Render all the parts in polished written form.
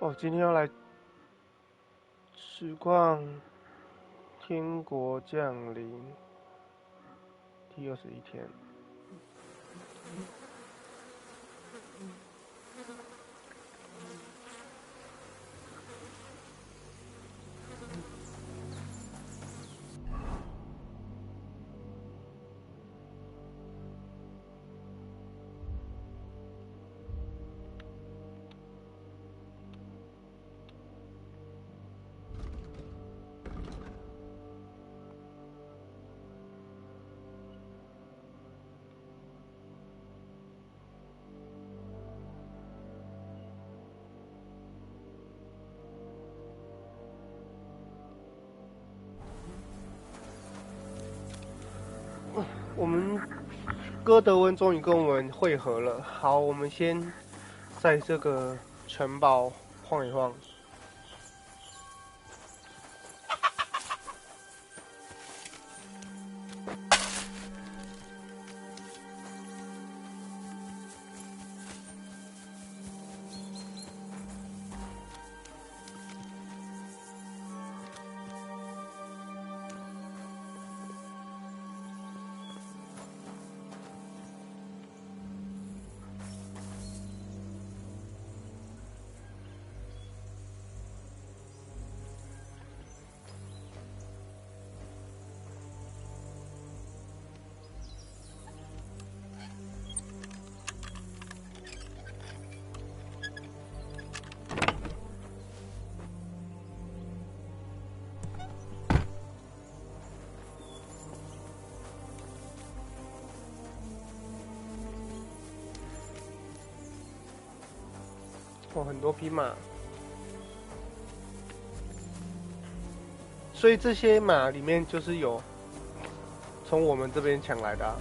哦，今天要来实况天国降临第21天。我们哥德温终于跟我们会合了。好，我们先在这个城堡晃一晃。哦，很多匹马，所以这些马里面就是有从我们这边抢来的啊。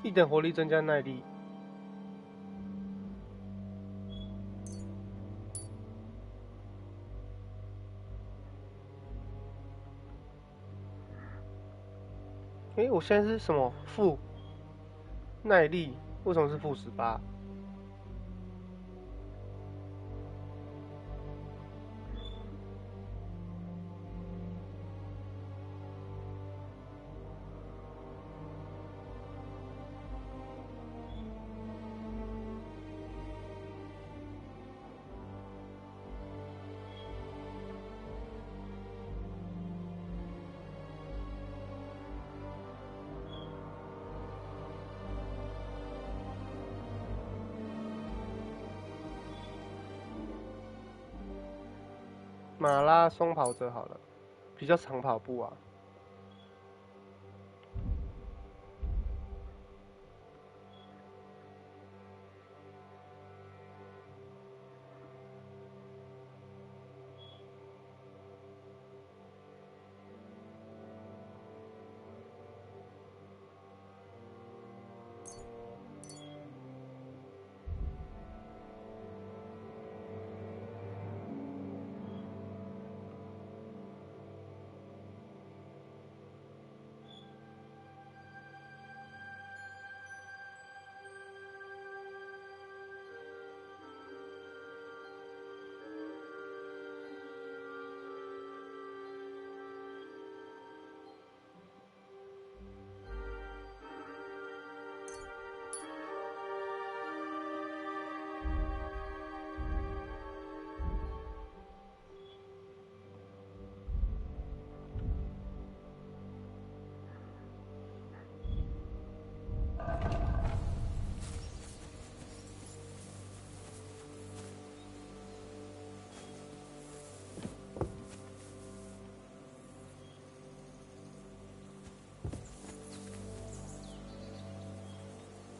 一等活力增加耐力。诶，我现在是什么负耐力？为什么是-18？马拉松跑者好了，比较常跑步啊。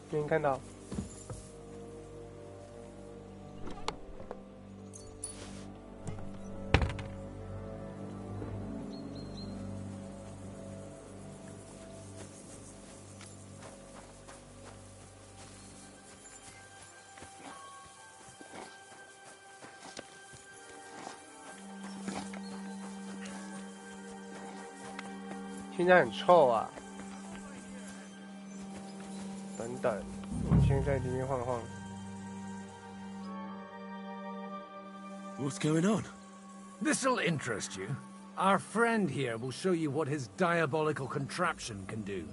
没看到。现在很臭啊！等等，我们先在里面晃晃。What's going on? This'll interest you. Our friend here will show you what his diabolical contraption can do.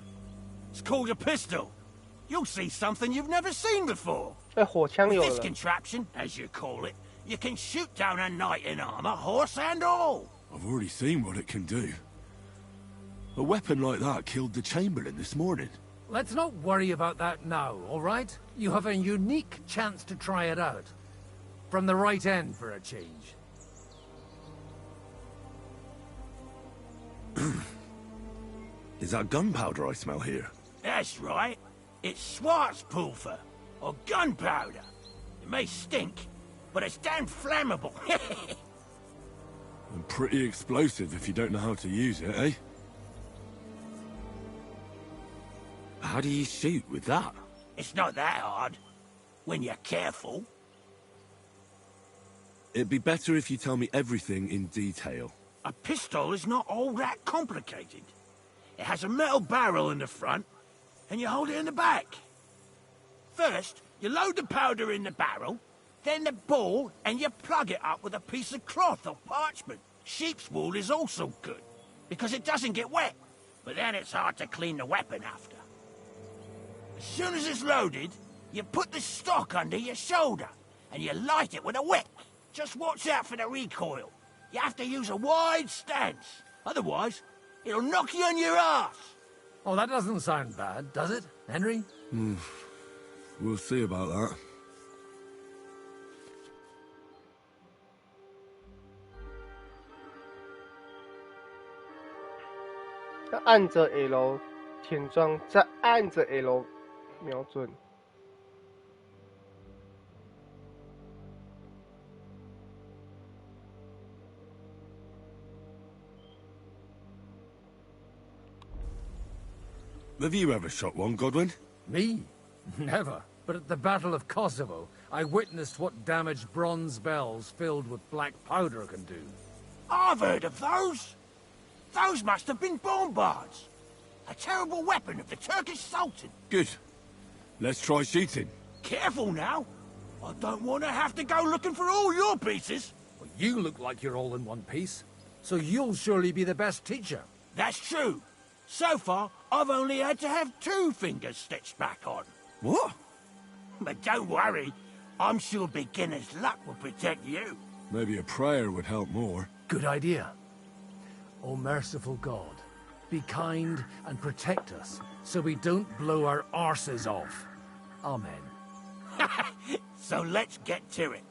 It's called a pistol. You'll see something you've never seen before. 火枪有 With this 了。 contraption, as you call it, you can shoot down a knight in armor, horse and all. I've already seen what it can do. A weapon like that killed the Chamberlain this morning. Let's not worry about that now, all right? You have a unique chance to try it out. From the right end for a change. Is that gunpowder I smell here? That's right. It's Schwarzpulver, or gunpowder. It may stink, but it's damn flammable. And pretty explosive if you don't know how to use it, eh? How do you shoot with that? It's not that hard, when you're careful. It'd be better if you tell me everything in detail. A pistol is not all that complicated. It has a metal barrel in the front, and you hold it in the back. First, you load the powder in the barrel, then the ball, and you plug it up with a piece of cloth or parchment. Sheep's wool is also good, because it doesn't get wet, but then it's hard to clean the weapon after. As soon as it's loaded, you put the stock under your shoulder, and you light it with a wick. Just watch out for the recoil. You have to use a wide stance, otherwise it'll knock you on your ass. Oh, that doesn't sound bad, does it, Henry? We'll see about that. .按着 L 填装，再按着 L 瞄准。Have you ever shot one, Godwin? Me? Never. But at the Battle of Kosovo, I witnessed what damage bronze bells filled with black powder can do. I've heard of those. Those must have been bombards. A terrible weapon of the Turkish Sultan. Good. Let's try shooting. Careful now. I don't want to have to go looking for all your pieces. Well, you look like you're all in one piece, so you'll surely be the best teacher. That's true. So far, I've only had to have 2 fingers stitched back on. What? But don't worry. I'm sure beginner's luck will protect you. Maybe a prayer would help more. Good idea. O merciful God, be kind and protect us so we don't blow our arses off. Amen. So let's get to it.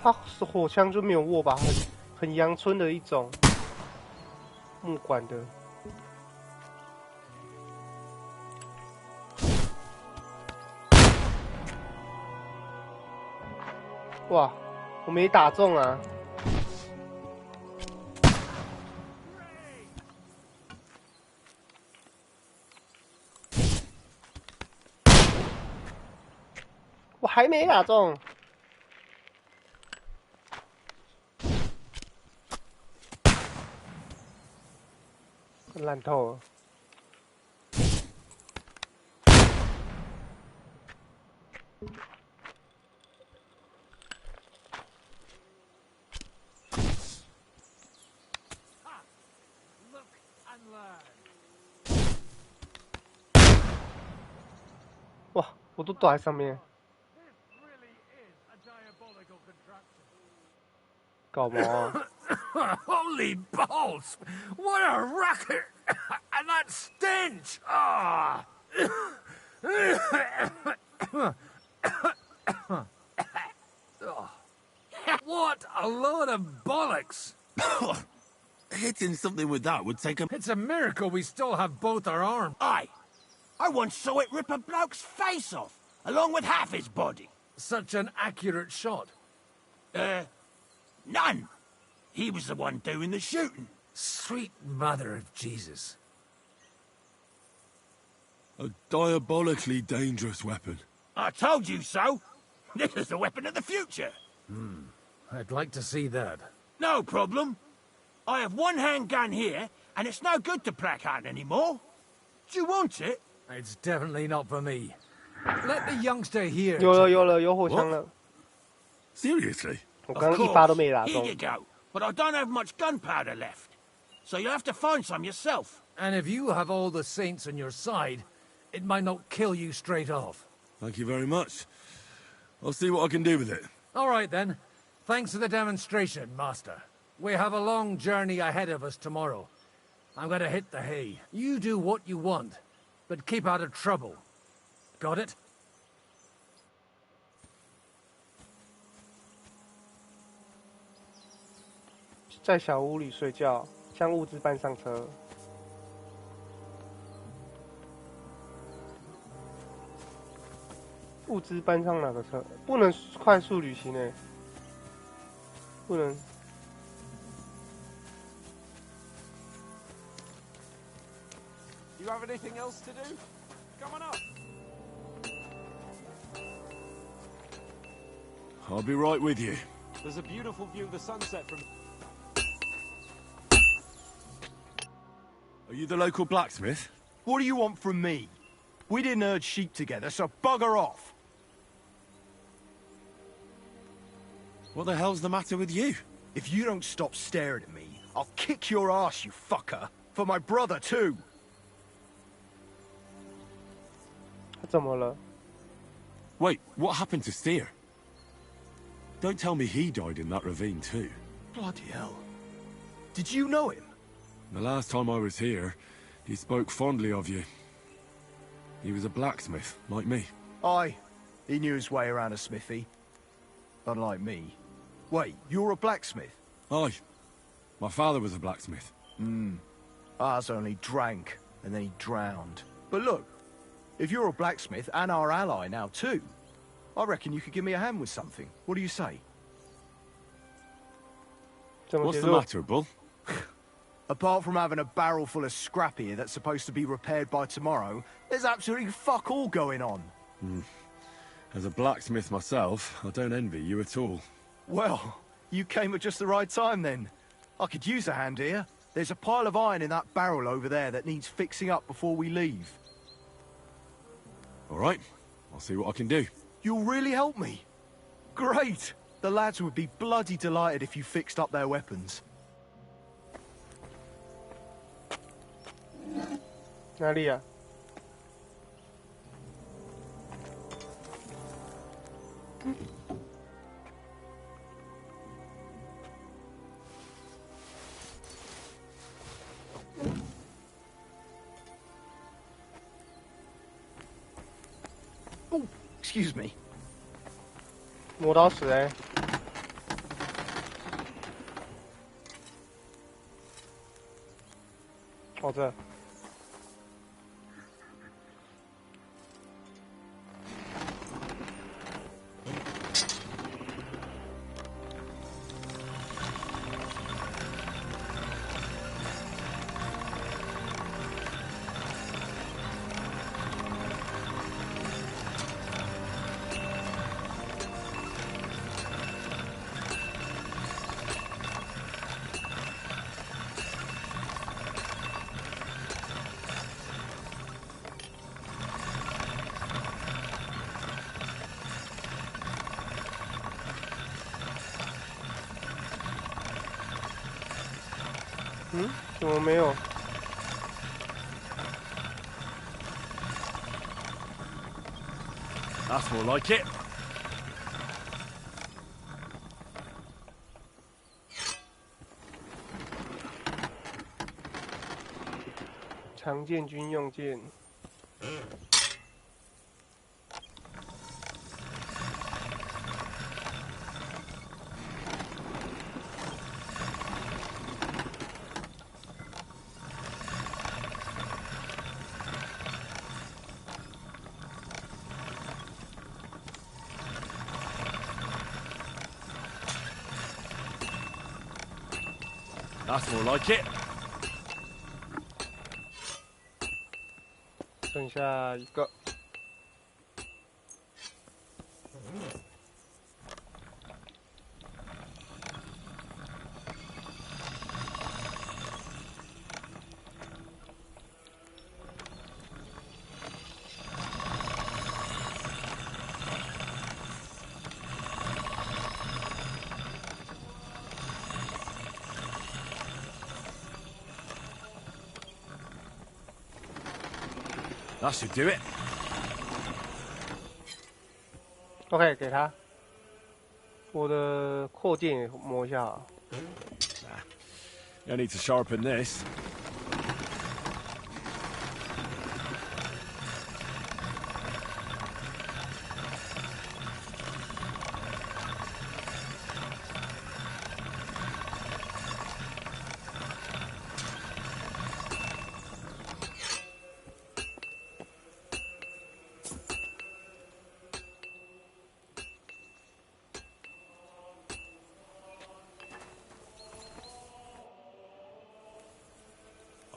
他火枪就没有握把，很阳春的一种木管的。哇，我没打中啊！我还没打中。烂透了。哇，我都躲在上面。搞毛啊！ Holy balls! What a racket! And that stench! Ah! What a load of bollocks! Hitting something with that would take a... It's a miracle we still have both our arms. Aye. I once saw it rip a bloke's face off, along with half his body. Such an accurate shot. None. He was the one doing the shooting. Sweet mother of Jesus. A diabolically dangerous weapon. I told you so. This is the weapon of the future. I'd like to see that. No problem. I have one handgun here, and it's no good to placard anymore. Do you want it? It's definitely not for me. Let the youngster here. 有火枪了。 Seriously? 我刚刚一发都没打 Here 中 you。go. But I don't have much gunpowder left. So you'll have to find some yourself. And if you have all the saints on your side, it might not kill you straight off. Thank you very much. I'll see what I can do with it. All right, then. Thanks for the demonstration, Master. We have a long journey ahead of us tomorrow. I'm gonna hit the hay. You do what you want, but keep out of trouble. Got it? 在小屋里睡觉，将物资搬上车。物资搬上哪个车？不能快速旅行诶，不能。 You have anything else to do? Come on up. I'll be right with you. There's a beautiful view of the sunset from... Are you the local blacksmith? What do you want from me? We didn't herd sheep together, so bugger off. What the hell's the matter with you? If you don't stop staring at me, I'll kick your ass, you fucker. For my brother, too. 他怎么了？ Wait, what happened to Steer? Don't tell me he died in that ravine too. Bloody hell. Did you know him? The last time I was here, he spoke fondly of you. He was a blacksmith, like me. Aye. He knew his way around a smithy. Unlike me. Wait, you're a blacksmith? Aye. My father was a blacksmith. Ours only drank, and then he drowned. But look, if you're a blacksmith and our ally now too, I reckon you could give me a hand with something. What do you say? 怎么 What's 结 the 束？ matter, Bull? Apart from having a barrel full of scrap here that's supposed to be repaired by tomorrow, there's absolutely fuck all going on. As a blacksmith myself, I don't envy you at all. Well, you came at just the right time then. I could use a hand here. There's a pile of iron in that barrel over there that needs fixing up before we leave. All right, I'll see what I can do. You'll really help me? Great! The lads would be bloody delighted if you fixed up their weapons. 哪里啊？Oh, excuse me. 磨刀石哎、哦这。嗯，怎么没有？ That's more like it. 常见军用剑。That's more like it. 剩下一个。That should do it. OK， 给他。我的扩剑也磨一下好。 You need to sharpen this.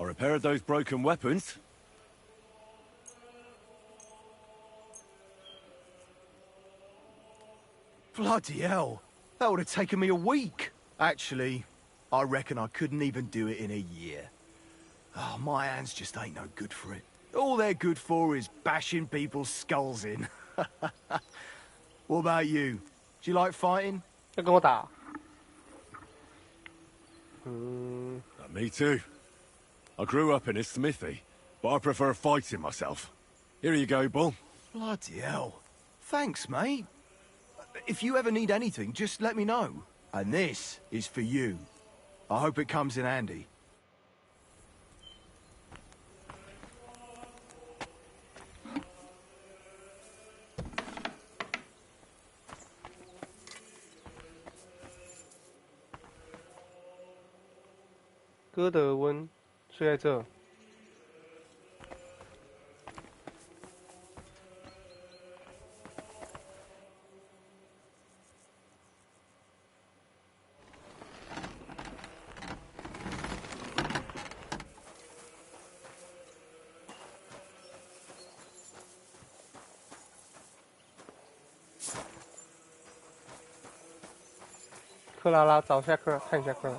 I repaired those broken weapons. Bloody hell. That would have taken me a week. Actually, I reckon I couldn't even do it in a year. Oh, my hands just ain't no good for it. All they're good for is bashing people's skulls in. What about you? Do you like fighting? 要跟我打。Me too. I grew up in a smithy, but I prefer fighting myself. Here you go, Bull. Bloody hell. Thanks, mate. If you ever need anything, just let me know. And this is for you. I hope it comes in handy. “哥德温睡在这。克拉拉找下课，看一下课。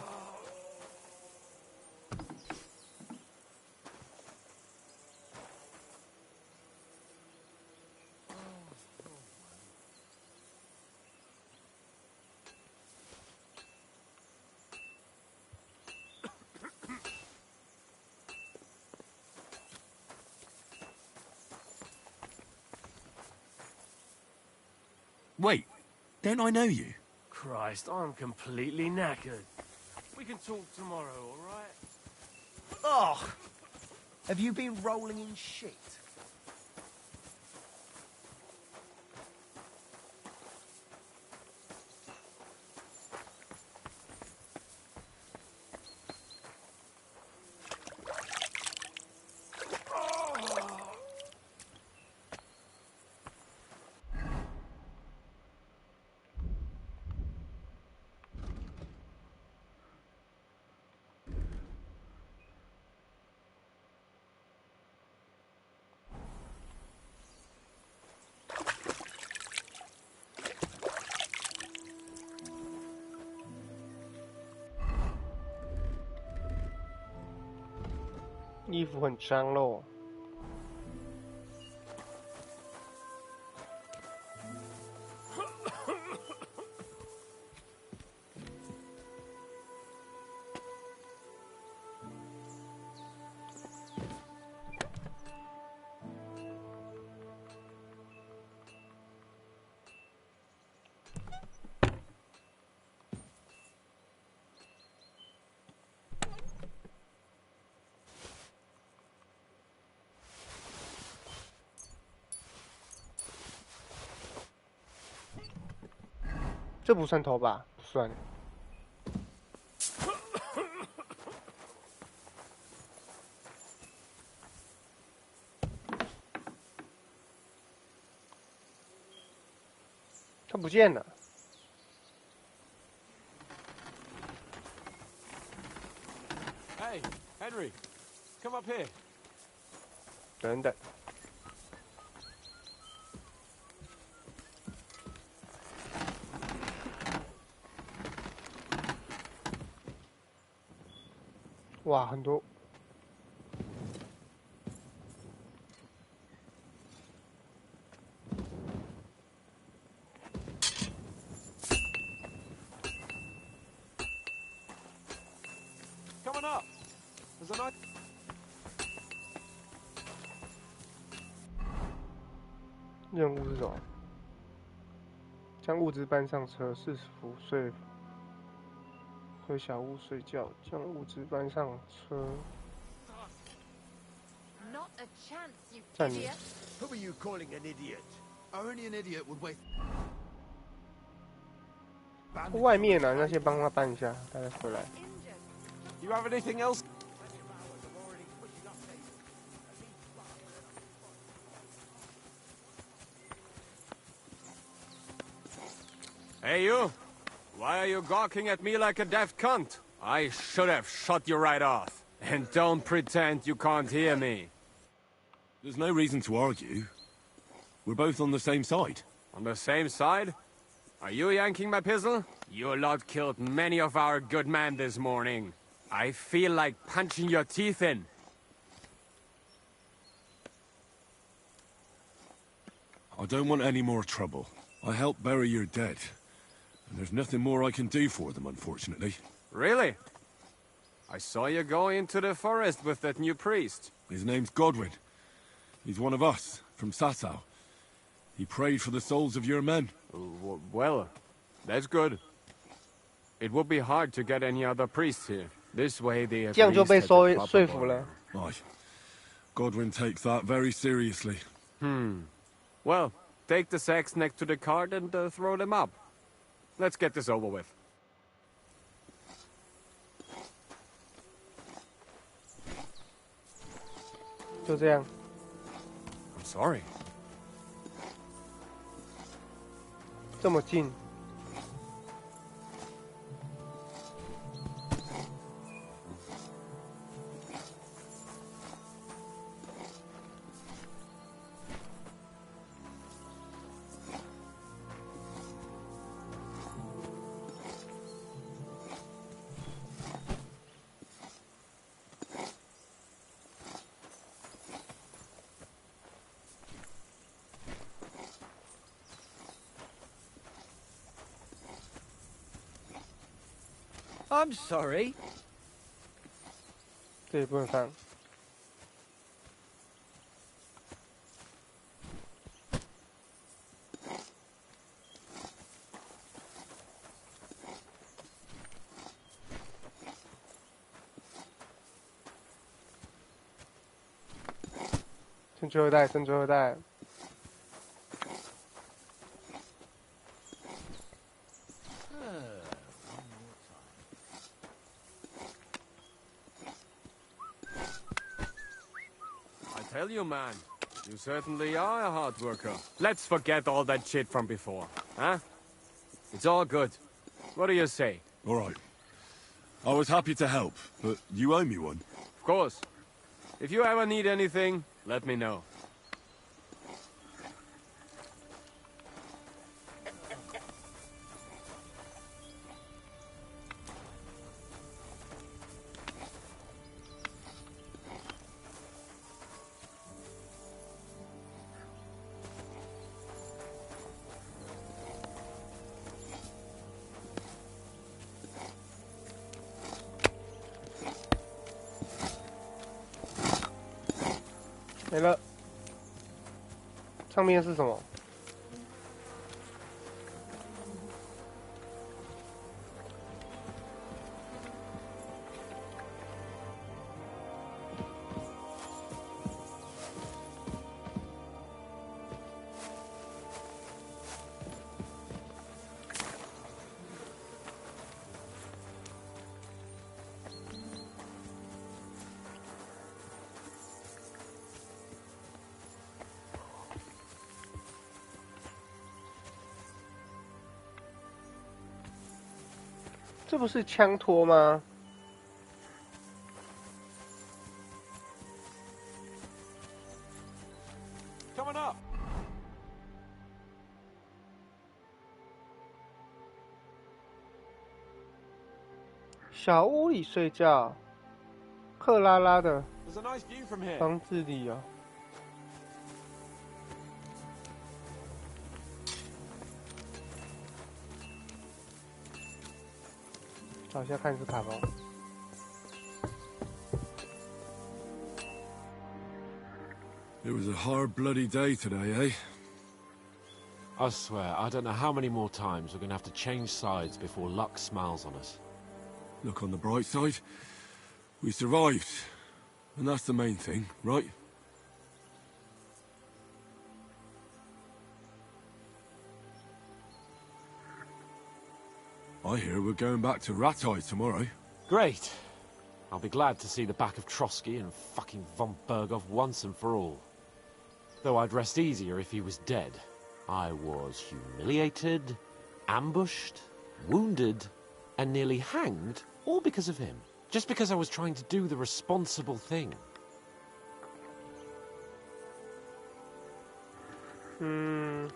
Wait, don't I know you? Christ, I'm completely knackered. We can talk tomorrow, all right? Oh, have you been rolling in shit? Oh. 衣服很脏喽。这不算头吧？不算。它不见了。Hey, Henry, come up here. 等等。哇，很多。Coming up. There's a nice. 任务是什么？将物资搬上车，40伏回小屋睡觉，将物资搬上车。占领。Who are you calling an idiot? Only an idiot would waste. 外面呢，那些帮他搬一下，大家回来。You have anything else? Hey, you! Why are you gawking at me like a daft cunt? I should have shot you right off. And don't pretend you can't hear me. There's no reason to argue. We're both on the same side. On the same side? Are you yanking my pistol? Your lot killed many of our good men this morning. I feel like punching your teeth in. I don't want any more trouble. I helped bury your dead. And there's nothing more I can do for them, unfortunately. Really? I saw you go into the forest with that new priest. His name's Godwin. He's one of us, from Sasau. He prayed for the souls of your men. Well, that's good. It would be hard to get any other priests here. This way they at 这样就 least 被 had the 说 proper 服了。 Aye. Godwin takes that very seriously. Well, take the sacks next to the cart and throw them up. Let's get this over with. 就这样。 I'm sorry. 这么近。I'm sorry. 这也不能放。剩最后一袋，剩最后一袋。I tell you, man, you certainly are a hard worker. Let's forget all that shit from before, huh? It's all good. What do you say? All right. I was happy to help, but you owe me one. Of course. If you ever need anything, let me know. 没了。上面是什么？这不是枪托吗？ Coming up. 小屋里睡觉，克拉拉的 There's a nice view from here. 房子里哦。找一下看是卡包。 It was a hard bloody day today, eh? I swear, I don't know how many more times we're gonna have to change sides before luck smiles on us. Look on the bright side. We survived. And that's the main thing, right? I hear we're going back to Ratai tomorrow. Great. I'll be glad to see the back of Trotsky and fucking von Berghoff once and for all. Though I'd rest easier if he was dead. I was humiliated, ambushed, wounded, and nearly hanged, all because of him. Just because I was trying to do the responsible thing. You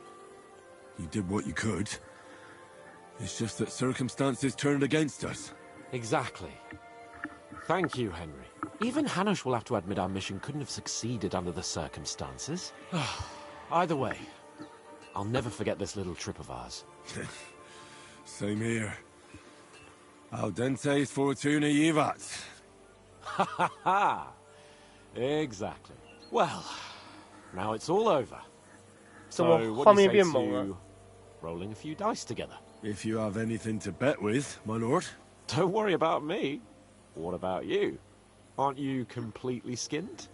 did what you could. It's just that circumstances turned against us. Exactly. Thank you, Henry. Even Hanush will have to admit our mission couldn't have succeeded under the circumstances. Either way, I'll never forget this little trip of ours. Same here. Al dente fortuna jivat. Ha ha ha! Exactly. Well, now it's all over. So, what do you say to rolling a few dice together? If you have anything to bet with, my lord. Don't worry about me. What about you? Aren't you completely skinned?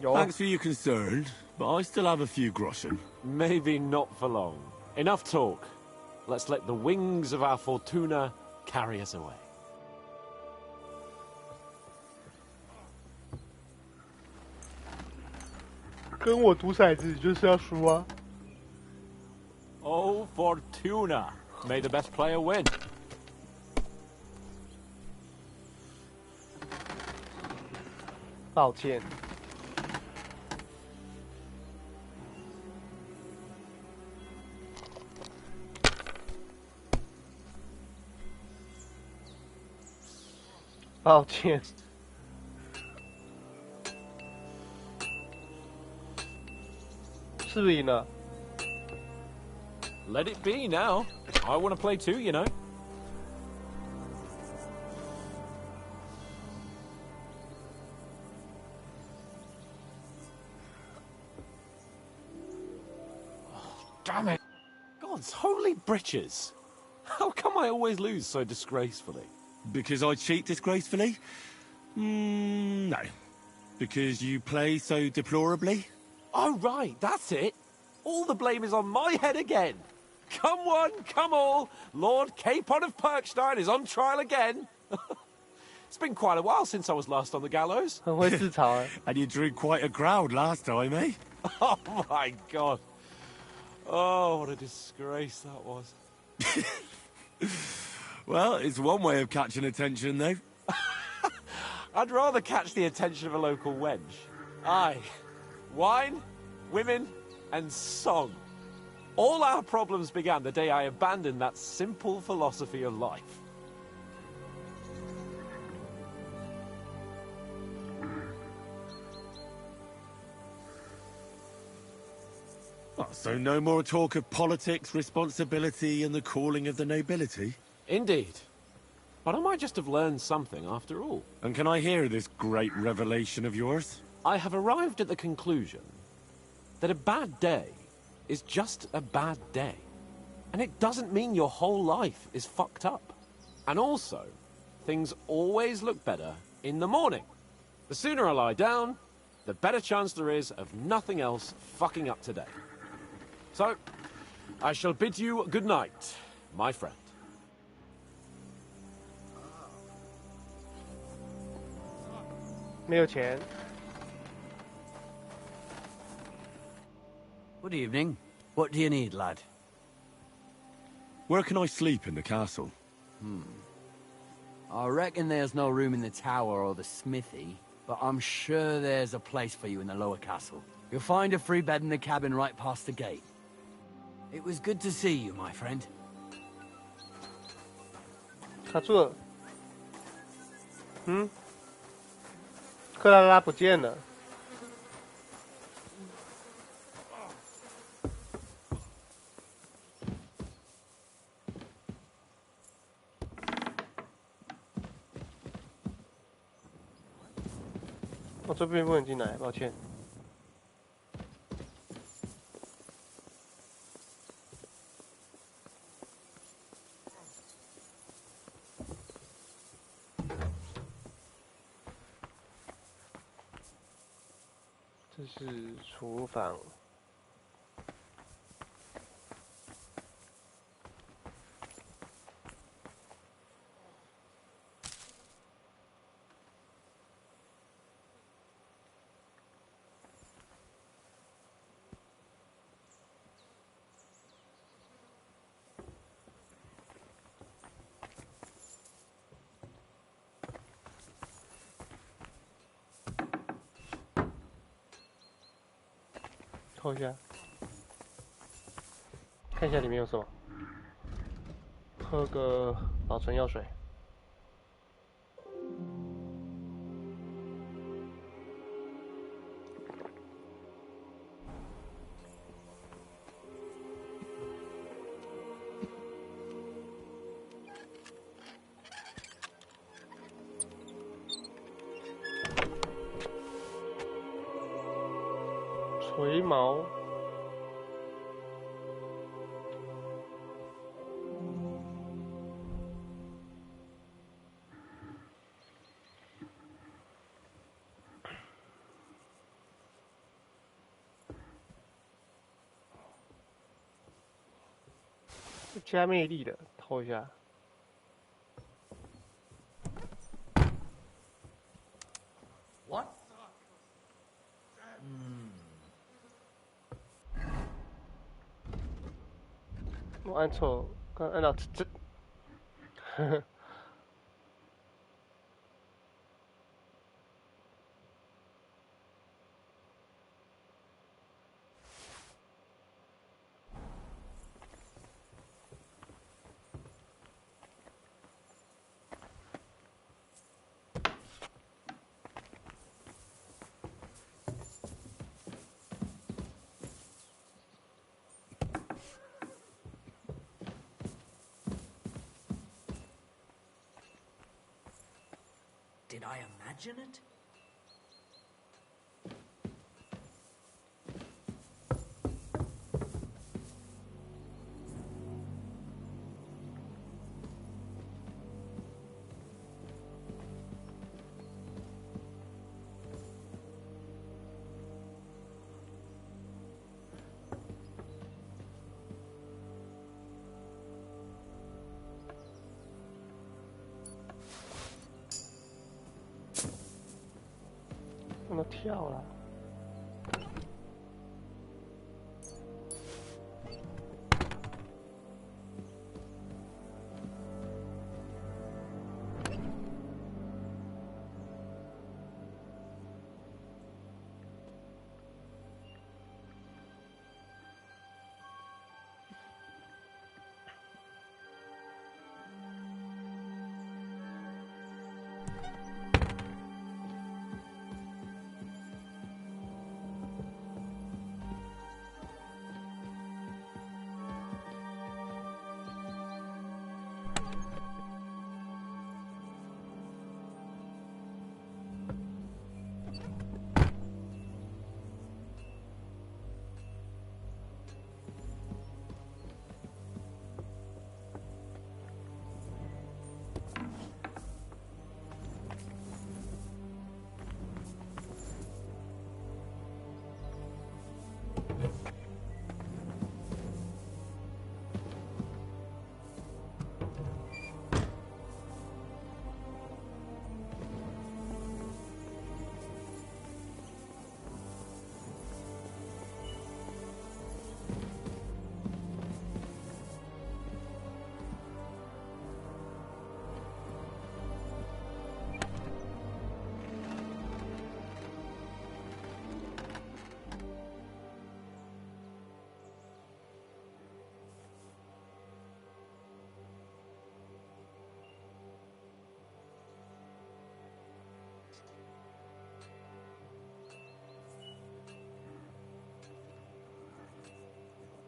Thanks for your concern, but I still have a few groschen. Maybe not for long. Enough talk. Let's let the wings of our Fortuna carry us away. 跟我赌骰子就是要输啊！ Oh, Fortuna! May the best player win. 抱歉。抱歉。是不是赢了？ Let it be now. I want to play too, you know. Damn it! God's holy britches! How come I always lose so disgracefully? Because I cheat disgracefully? No. Because you play so deplorably? Oh, right, that's it. All the blame is on my head again. Come one, come all. Lord Capon of Perkstein is on trial again. It's been quite a while since I was last on the gallows. 很会自嘲哎。And you drew quite a crowd last time, eh? Oh, my God. Oh, what a disgrace that was. Well, it's one way of catching attention, though. I'd rather catch the attention of a local wench. Aye. Wine, women, and song. All our problems began the day I abandoned that simple philosophy of life. Oh, so no more talk of politics, responsibility, and the calling of the nobility? Indeed. But I might just have learned something after all. And can I hear this great revelation of yours? I have arrived at the conclusion that a bad day is just a bad day. And it doesn't mean your whole life is fucked up. And also, things always look better in the morning. The sooner I lie down, the better chance there is of nothing else fucking up today. So, I shall bid you good night, my friend. 没有钱。 Good evening. What do you need, lad? Where can I sleep in the castle? I reckon there's no room in the tower or the smithy, but I'm sure there's a place for you in the lower castle. You'll find a free bed in the cabin right past the gate. It was good to see you, my friend. 卡住了。克拉拉不见了。我这边不能进来，抱歉。这是厨房。扣一下，看一下里面有什么。喝个保存药水。锤矛，加魅力的，偷一下。What? 我按错，刚按到这。呵呵。Did I imagine it? 都跳了。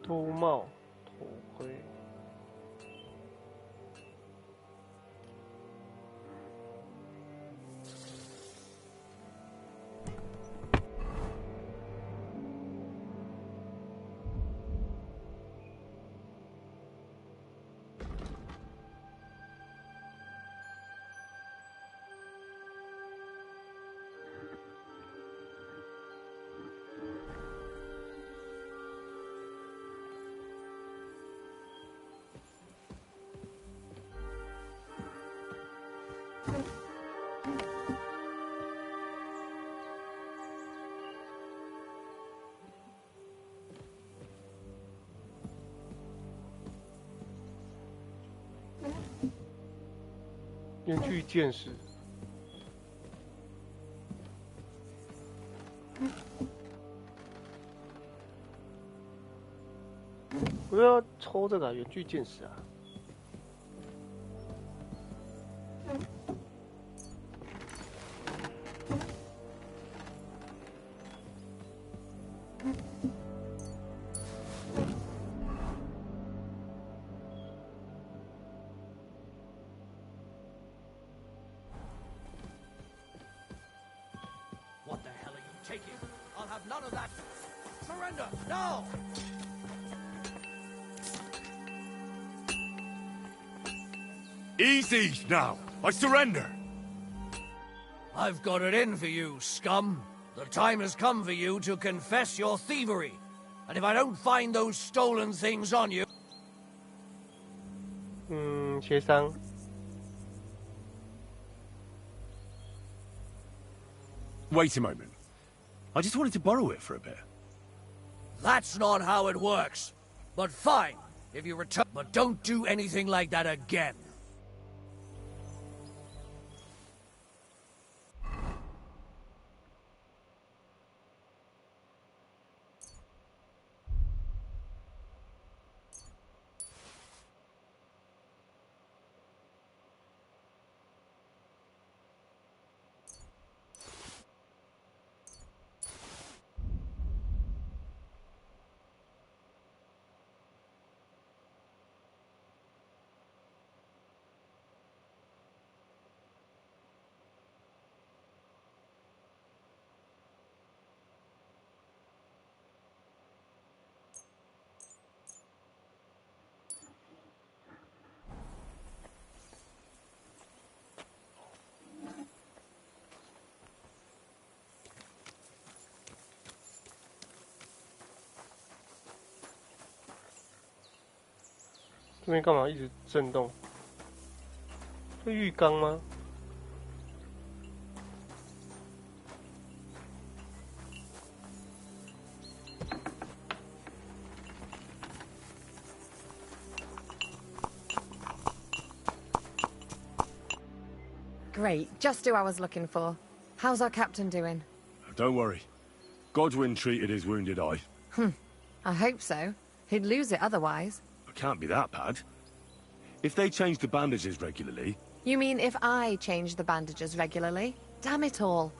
兜帽、头盔。远距见识。我要抽这个远距见识啊！None of that. Surrender, now! Easy now. I surrender. I've got it in for you, scum. The time has come for you to confess your thievery. And if I don't find those stolen things on you... 协商。Wait a moment. I just wanted to borrow it for a bit. That's not how it works. But fine, if you return... But don't do anything like that again.这边干嘛一直震动？这浴缸吗？ Great, just who I was looking for. How's our captain doing? Don't worry. Godwin treated his wounded eye. I hope so. He'd lose it otherwise. It can't be that bad. If they change the bandages regularly... You mean if I change the bandages regularly? Damn it all.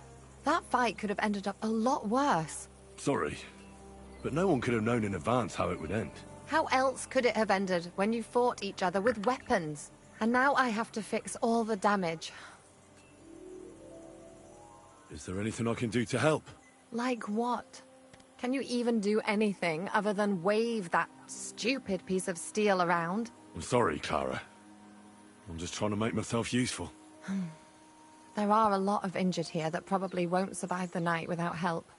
That fight could have ended up a lot worse. Sorry, but no one could have known in advance how it would end. How else could it have ended when you fought each other with weapons? And now I have to fix all the damage. Is there anything I can do to help? Like what? Can you even do anything other than wave that stupid piece of steel around? I'm sorry, Clara. I'm just trying to make myself useful. There are a lot of injured here that probably won't survive the night without help.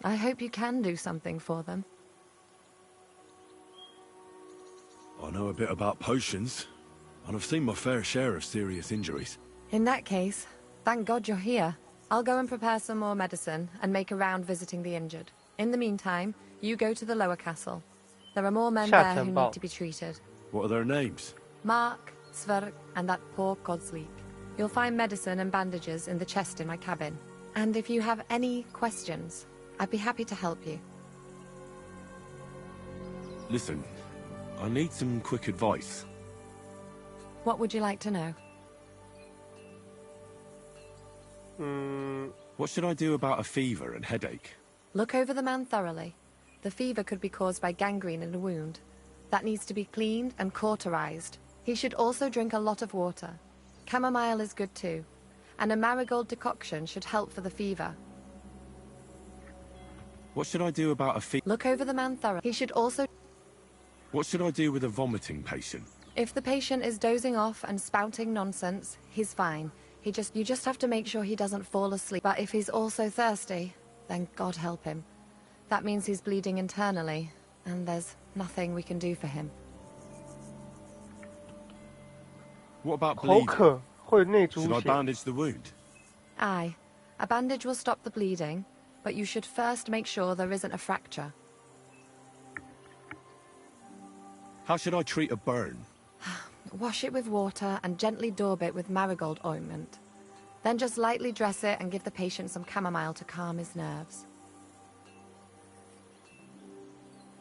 I hope you can do something for them. I know a bit about potions, and I've seen my fair share of serious injuries. In that case, thank God you're here. I'll go and prepare some more medicine and make a round visiting the injured. In the meantime, you go to the lower castle. There are more men there who need to be treated. What are their names? Mark, Sverk, and that poor Godsleep. You'll find medicine and bandages in the chest in my cabin. And if you have any questions, I'd be happy to help you. Listen, I need some quick advice. What would you like to know? What should I do about a fever and headache? Look over the man thoroughly. The fever could be caused by gangrene in a wound. That needs to be cleaned and cauterized. He should also drink a lot of water. Chamomile is good too. And a marigold decoction should help for the fever. What should I do about a fever? Look over the man thoroughly. He should also... What should I do with a vomiting patient? If the patient is dozing off and spouting nonsense, he's fine. You just have to make sure he doesn't fall asleep. But if he's also thirsty, then God help him. That means he's bleeding internally, and there's nothing we can do for him. What about bleeding? 口渴，会内出 Should I 血。 bandage the wound? Aye. A bandage will stop the bleeding, but you should first make sure there isn't a fracture. How should I treat a burn? Wash it with water and gently daub it with marigold ointment. Then just lightly dress it and give the patient some chamomile to calm his nerves.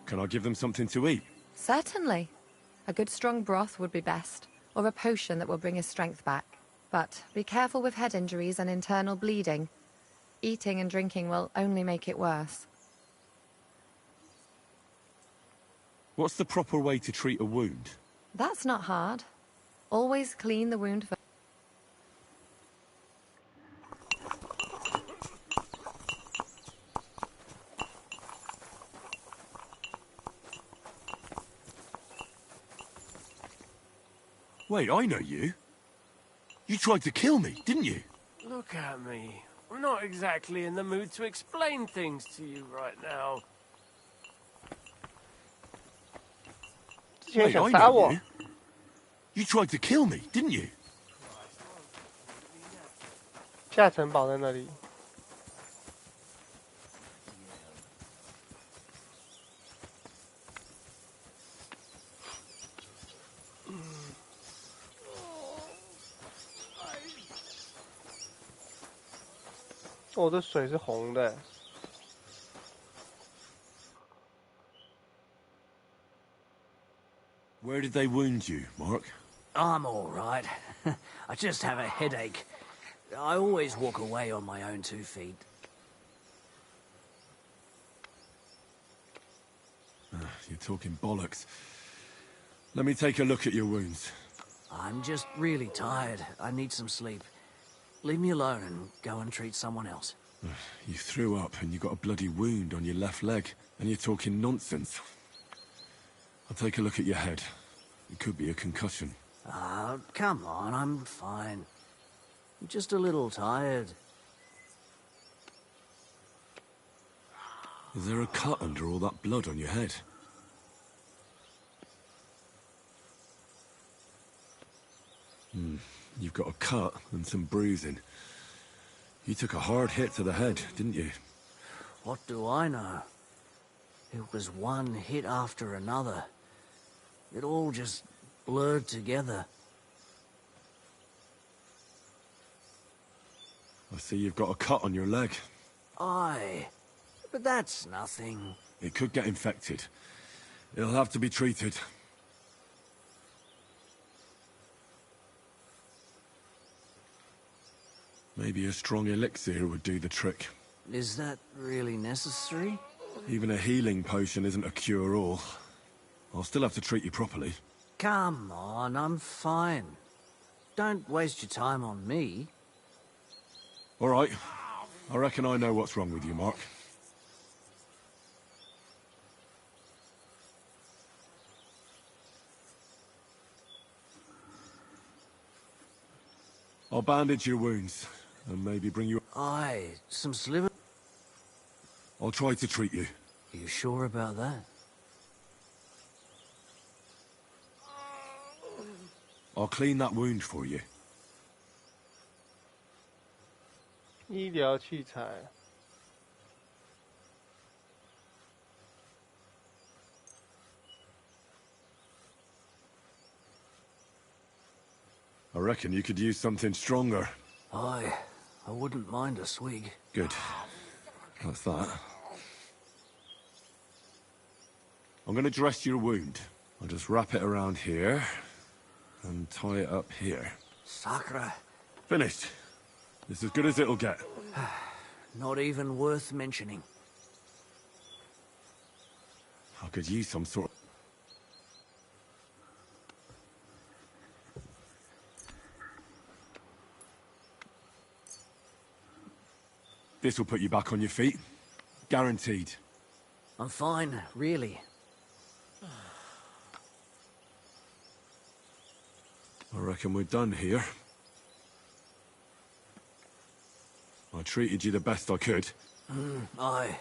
Can I give them something to eat? Certainly. A good strong broth would be best, or a potion that will bring his strength back. But be careful with head injuries and internal bleeding. Eating and drinking will only make it worse. What's the proper way to treat a wound? That's not hard. Always clean the wound first. Wait, I know you. You tried to kill me, didn't you? Look at me. I'm not exactly in the mood to explain things to you right now. 之前 Wait, 想 I 杀 know 我 you. You tried to kill me, didn't you? 下城堡在那里。我的水是红的。 Where did they wound you, Mark? I'm all right. I just have a headache. I always walk away on my own 2 feet. You're talking bollocks. Let me take a look at your wounds. I'm just really tired. I need some sleep. Leave me alone and go and treat someone else. You threw up and you got a bloody wound on your left leg, and you're talking nonsense. I'll take a look at your head. It could be a concussion. Ah, come on, I'm fine. I'm just a little tired. Is there a cut under all that blood on your head? You've got a cut and some bruising. You took a hard hit to the head, didn't you? What do I know? It was one hit after another. It all just blurred together. I see you've got a cut on your leg. Aye, but that's nothing. It could get infected. It'll have to be treated. Maybe a strong elixir would do the trick. Is that really necessary? Even a healing potion isn't a cure-all. I'll still have to treat you properly. Come on, I'm fine. Don't waste your time on me. All right. I reckon I know what's wrong with you, Mark. I'll bandage your wounds, and maybe bring you... Aye, some sliver... I'll try to treat you. Are you sure about that? I'll clean that wound for you. 医疗器材。I reckon you could use something stronger. Aye, I wouldn't mind a swig. Good. That's that. I'm going to dress your wound. I'll just wrap it around here and tie it up here. Sacre. Finished. It's as good as it'll get. Not even worth mentioning. I could use some sort of... This will put you back on your feet. Guaranteed. I'm fine, really. I reckon we're done here. I treated you the best I could. Aye.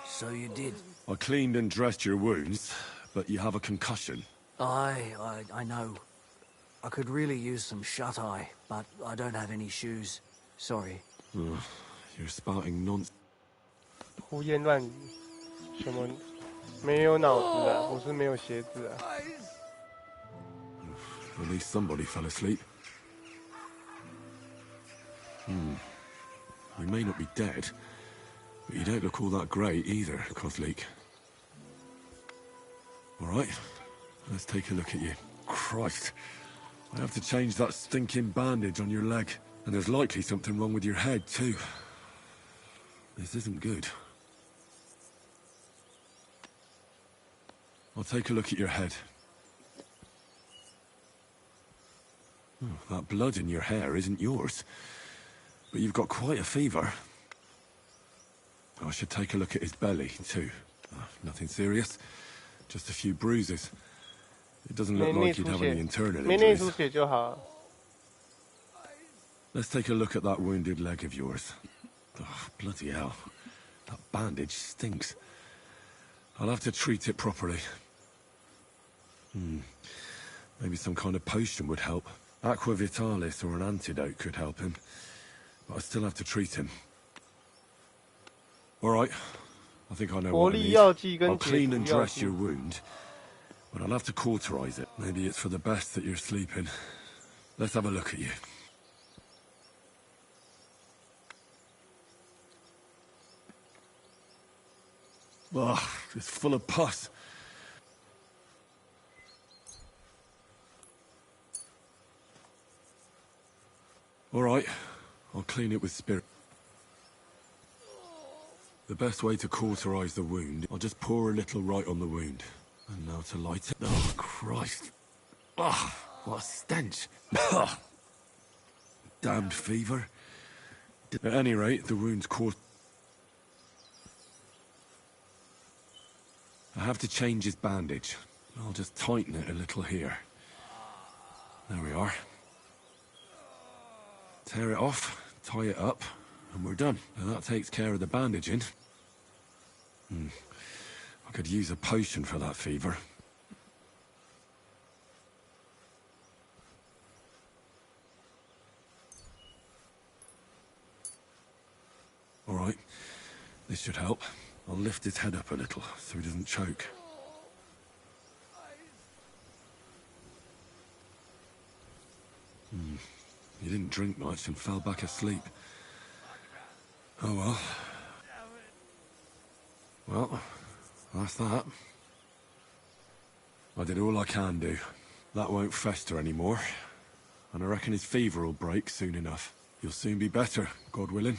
So you did. I cleaned and dressed your wounds, but you have a concussion. Aye, I know. I could really use some shut-eye, but I don't have any shoes. Sorry. You're spouting nonsense. 胡言乱语，什么没有脑子啊？不是没有鞋子啊？ At least somebody fell asleep. You may not be dead, but you don't look all that great either, Kozlik. All right, let's take a look at you. Christ, I have to change that stinking bandage on your leg. And there's likely something wrong with your head, too. This isn't good. I'll take a look at your head. That blood in your hair isn't yours. But you've got quite a fever. I should take a look at his belly, too. Nothing serious. Just a few bruises. It doesn't look like you'd have any internal 没内 injuries. 出血就好。 Let's take a look at that wounded leg of yours. Oh, bloody hell. That bandage stinks. I'll have to treat it properly. Maybe some kind of potion would help. Aqua Vitalis or an antidote could help him. But I still have to treat him. All right. I think I know 活 what I 力 need. 药剂跟 I'll 解 clean 毒 and 药 dress 剂 your。wound. But I'll have to cauterize it. Maybe it's for the best that you're sleeping. Let's have a look at you. Ugh, it's full of pus. All right, I'll clean it with spirit. The best way to cauterize the wound, I'll just pour a little right on the wound. And now to light it. Oh, Christ. Ugh, what a stench. Ugh. Damned fever. At any rate, the wound's caused... I have to change his bandage. I'll just tighten it a little here. There we are. Tear it off, tie it up, and we're done. Now that takes care of the bandaging. I could use a potion for that fever. All right, this should help. I'll lift his head up a little so he doesn't choke. He didn't drink much and fell back asleep. Oh well. Well, that's that. I did all I can do. That won't fester anymore. And I reckon his fever will break soon enough. He'll soon be better, God willing.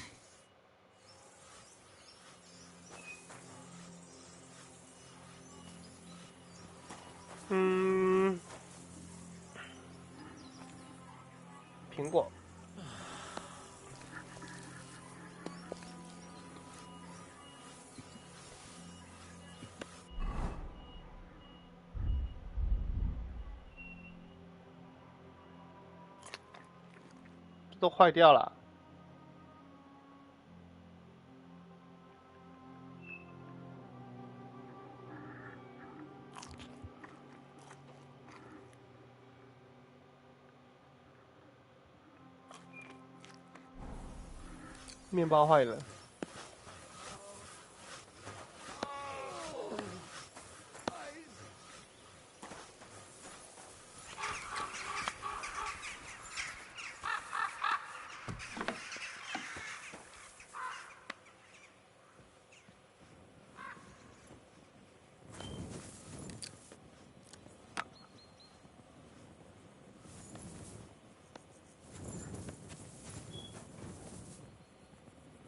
苹果。都坏掉了。面包坏了。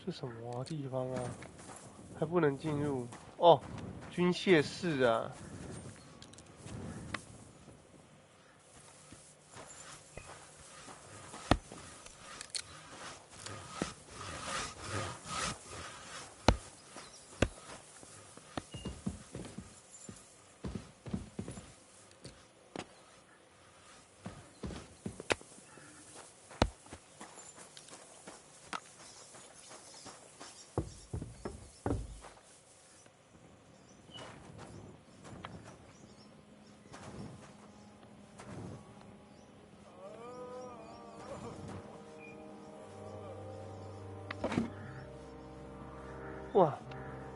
这什么地方啊？还不能进入哦，军械室啊！哇，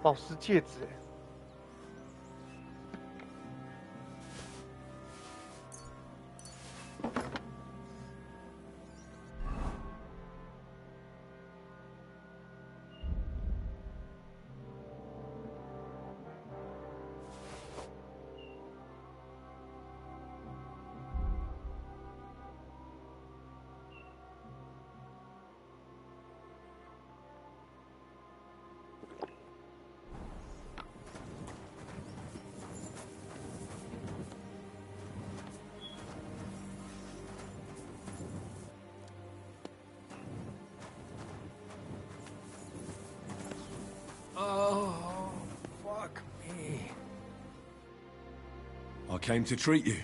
宝石戒指哎！Oh, fuck me. I came to treat you.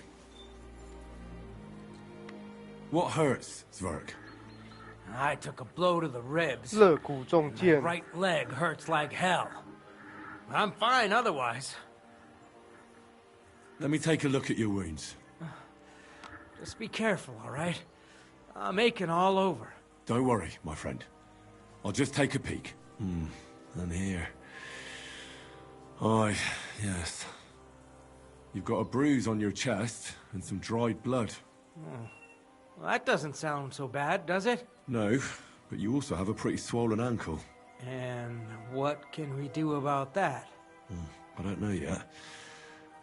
What hurts, Zwerg? I took a blow to the ribs. 肋骨中 My 箭。 right leg hurts like hell. I'm fine otherwise. Let me take a look at your wounds. Just be careful, all right? I'm aching all over. Don't worry, my friend. I'll just take a peek. And here. Aye, yes. You've got a bruise on your chest and some dried blood. Well, that doesn't sound so bad, does it? No, but you also have a pretty swollen ankle. And what can we do about that? I don't know yet.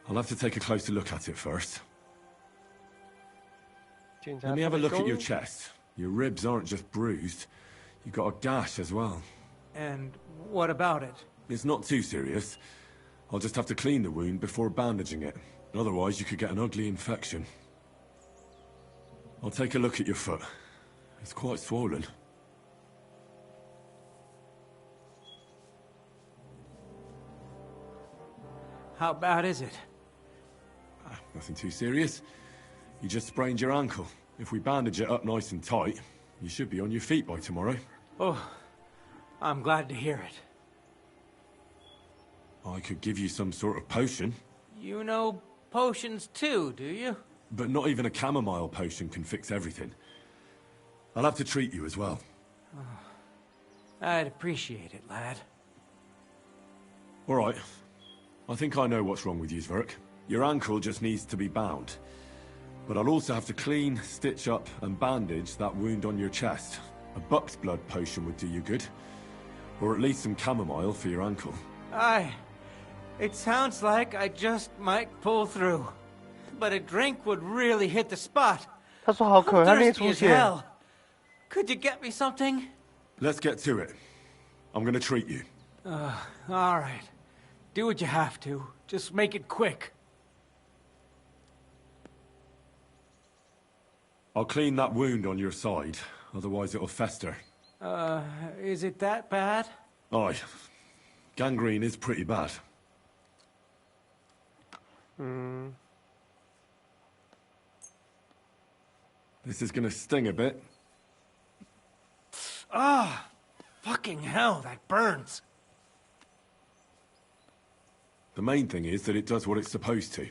I'll have to take a closer look at it first. Let me have a look at your chest. Your ribs aren't just bruised. You've got a gash as well. And what about it? It's not too serious. I'll just have to clean the wound before bandaging it. Otherwise, you could get an ugly infection. I'll take a look at your foot. It's quite swollen. How bad is it? Nothing too serious. You just sprained your ankle. If we bandage it up nice and tight, you should be on your feet by tomorrow. Oh, I'm glad to hear it. I could give you some sort of potion. You know potions too, do you? But not even a chamomile potion can fix everything. I'll have to treat you as well. I'd appreciate it, lad. All right. I think I know what's wrong with you, Zwerg. Your ankle just needs to be bound. But I'll also have to clean, stitch up, and bandage that wound on your chest. A buck's blood potion would do you good. Or at least some chamomile for your ankle. Aye. It sounds like I just might pull through. But a drink would really hit the spot. 他说好渴，他 I'm 内 thirsty 出 as 血。 hell. Could you get me something? Let's get to it. I'm gonna treat you. All right. Do what you have to. Just make it quick. I'll clean that wound on your side, otherwise it'll fester. Is it that bad? Aye. Gangrene is pretty bad. This is gonna sting a bit. Ah, fucking hell, that burns. The main thing is that it does what it's supposed to.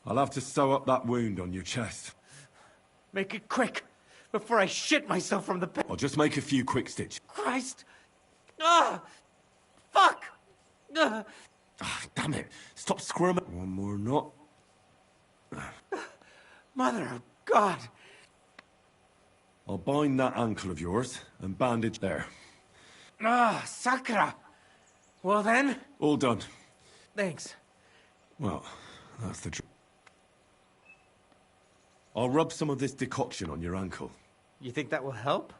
I'll have to sew up that wound on your chest. Make it quick, before I shit myself from the pain. I'll just make a few quick stitches. Christ! Ah! Fuck! Ah, damn it! Stop squirming. One more knot. Mother of God! I'll bind that ankle of yours and bandage there. Ah, Sakra! Well then? All done. Thanks. Well, that's the... I'll rub some of this decoction on your ankle. You think that will help?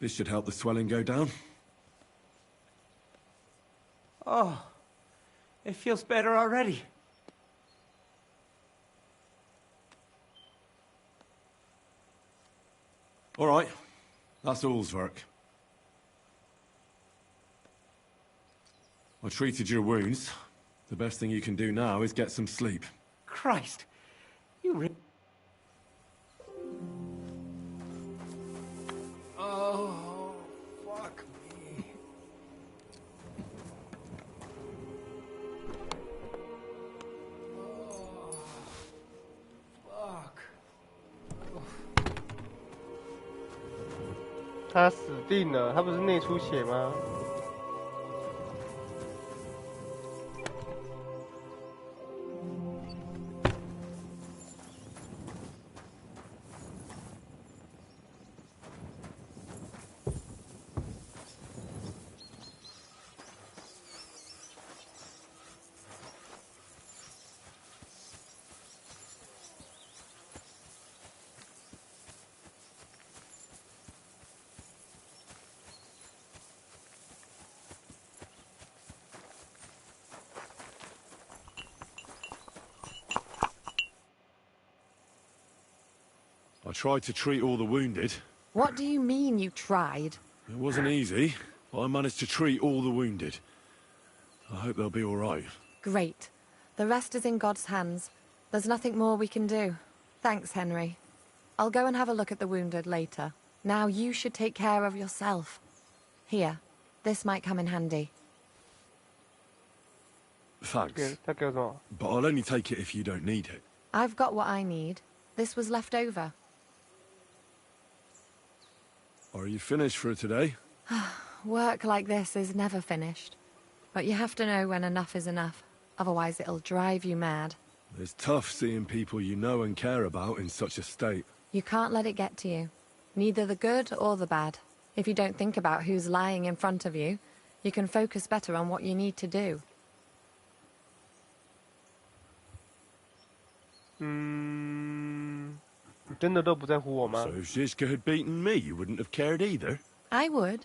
This should help the swelling go down. Oh, it feels better already. All right. That's all's work. I treated your wounds. The best thing you can do now is get some sleep. Christ, you Oh, fuck me. Oh, fuck. 他死定了，他不是内出血吗？I tried to treat all the wounded. What do you mean you tried? It wasn't easy, but I managed to treat all the wounded. I hope they'll be all right. Great. The rest is in God's hands. There's nothing more we can do. Thanks, Henry. I'll go and have a look at the wounded later. Now you should take care of yourself. Here, this might come in handy. Thanks. 他给我什么？ But I'll only take it if you don't need it. I've got what I need. This was left over. Are you finished for today? Work like this is never finished. But you have to know when enough is enough. Otherwise it'll drive you mad. It's tough seeing people you know and care about in such a state. You can't let it get to you. Neither the good or the bad. If you don't think about who's lying in front of you, you can focus better on what you need to do. 你真的都不在乎我吗？ So if Zizka had beaten me, you wouldn't have cared either? I would.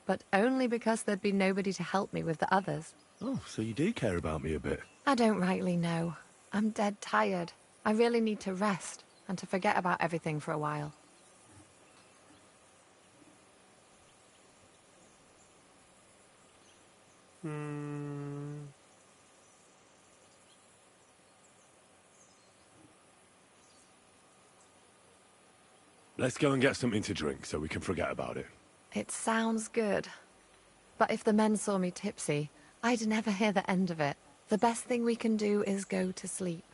But only because there'd be nobody to help me with the others. Oh, so you do care about me a bit. I don't rightly know. I'm dead tired. I really need to rest and to forget about everything for a while. Let's go and get something to drink so we can forget about it. It sounds good. But if the men saw me tipsy, I'd never hear the end of it. The best thing we can do is go to sleep.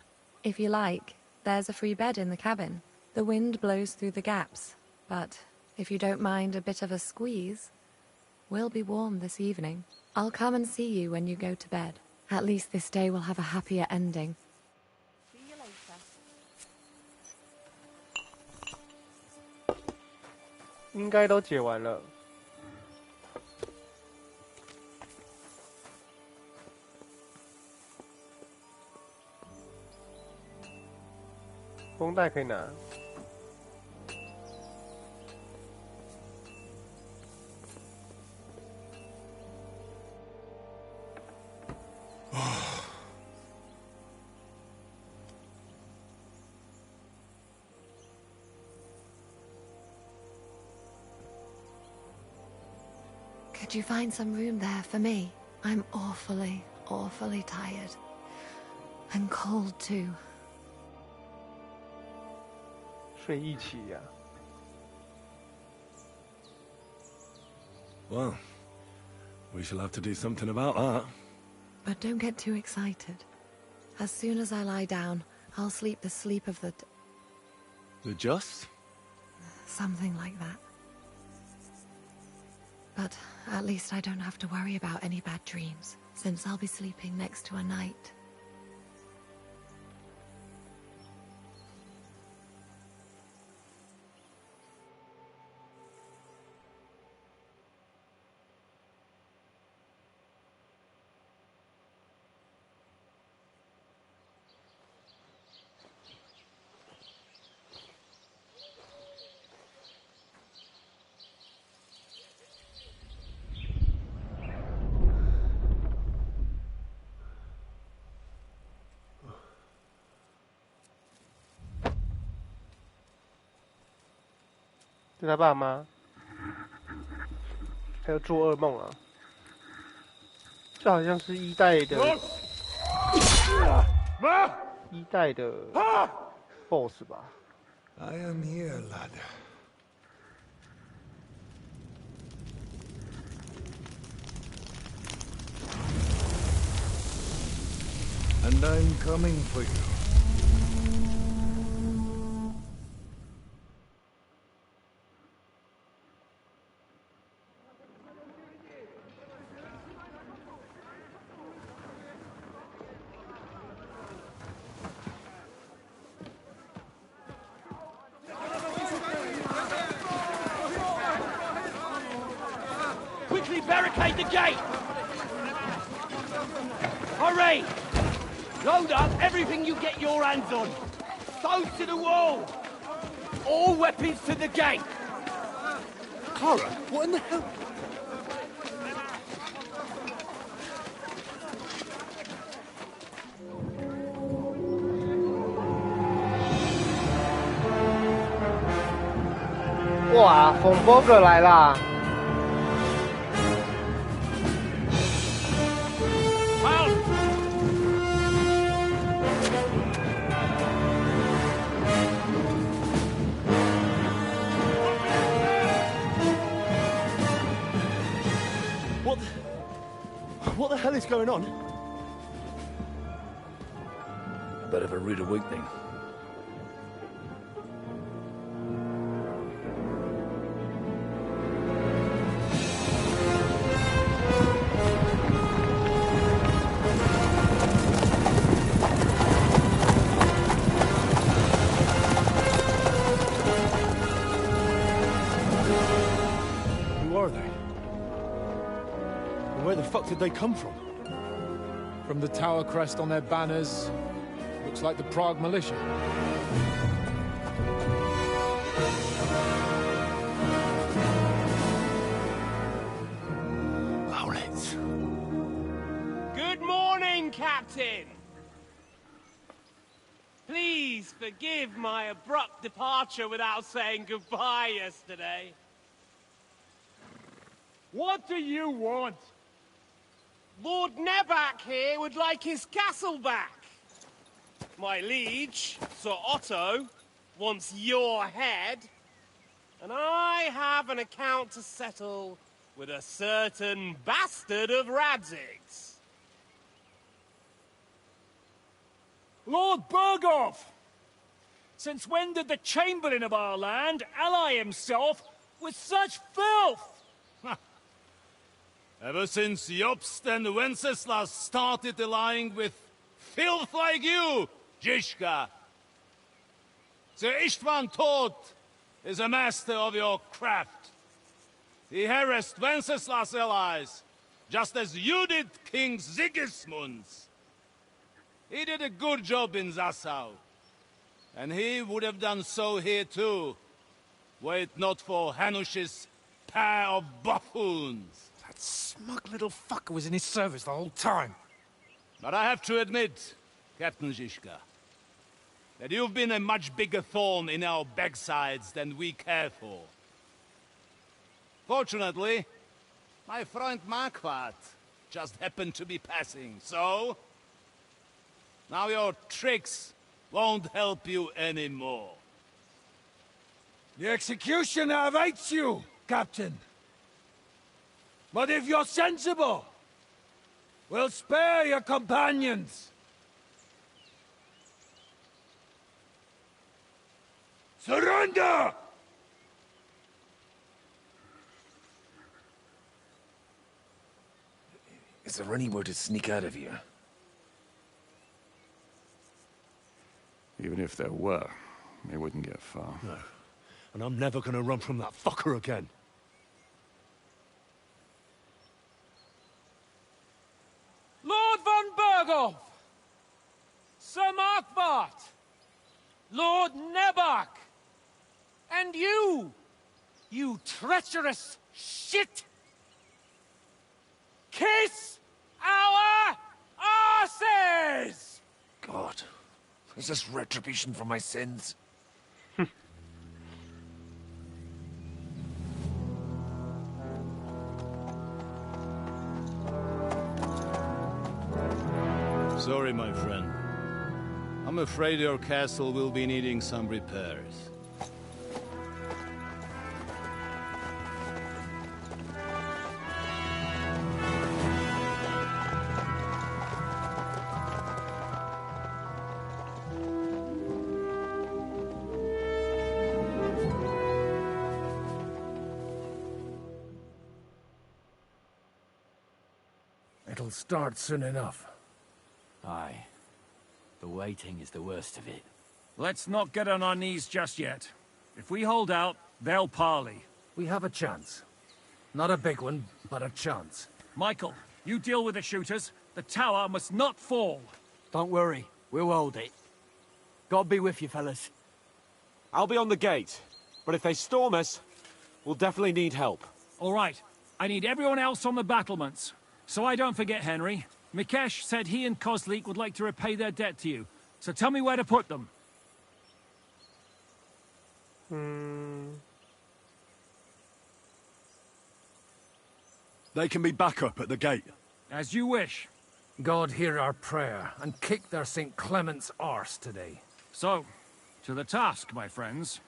If you like, there's a free bed in the cabin. The wind blows through the gaps. But if you don't mind a bit of a squeeze, we'll be warm this evening. I'll come and see you when you go to bed. At least this day will have a happier ending. See you later. 应该都解完了。绷带可以拿。Could you find some room there for me? I'm awfully, awfully tired. And cold too. 睡一起呀。Well, we shall have to do something about that. But don't get too excited. As soon as I lie down, I'll sleep the sleep of the... The just? Something like that. But at least I don't have to worry about any bad dreams, since I'll be sleeping next to a knight.是他爸妈，还有做噩梦啊，这好像是一代的BOSS 吧。I am here, lad. And I'm coming for you. Quickly barricade the gate! Hurry! Load up everything you get your hands on. Stones to the wall! All weapons to the gate! Clara, what in the hell? Wow, 哇，冯波哥来啦！ What the hell is going on? A bit of a rude awakening. Who are they? And where the fuck did they come from? From the tower crest on their banners, looks like the Prague militia. Owlets. Good morning, Captain! Please forgive my abrupt departure without saying goodbye yesterday. What do you want? Lord Nebak here would like his castle back. My liege, Sir Otto, wants your head. And I have an account to settle with a certain bastard of Radzig's. Lord Burgov! Since when did the Chamberlain of our land ally himself with such filth? Ever since Jobst and Wenceslas started allying with filth like you, Zizka. Sir Istvan Tod is a master of your craft. He harassed Wenceslas' allies, just as you did King Sigismund's. He did a good job in Zassau, and he would have done so here too, were it not for Hanush's pair of buffoons. That smug little fucker was in his service the whole time. But I have to admit, Captain Zizka, that you've been a much bigger thorn in our backsides than we care for. Fortunately, my friend Marquardt just happened to be passing, so... now your tricks won't help you anymore. The executioner awaits you, Captain. But if you're sensible, we'll spare your companions. Surrender! Is there any way to sneak out of here? Even if there were, they wouldn't get far. No. And I'm never gonna run from that fucker again. Lord von Berghoff! Sir Marquardt! Lord Nebach! And you! You treacherous shit! Kiss our asses! God, is this retribution for my sins? Sorry, my friend. I'm afraid your castle will be needing some repairs. It'll start soon enough. Aye. The waiting is the worst of it. Let's not get on our knees just yet. If we hold out, they'll parley. We have a chance. Not a big one, but a chance. Michael, you deal with the shooters. The tower must not fall. Don't worry. We'll hold it. God be with you, fellas. I'll be on the gate. But if they storm us, we'll definitely need help. All right. I need everyone else on the battlements. So I don't forget, Henry. Mikesh said he and Kozlik would like to repay their debt to you. So tell me where to put them. They can be back up at the gate. As you wish. God hear our prayer, and kick their St. Clement's arse today. So, to the task, my friends.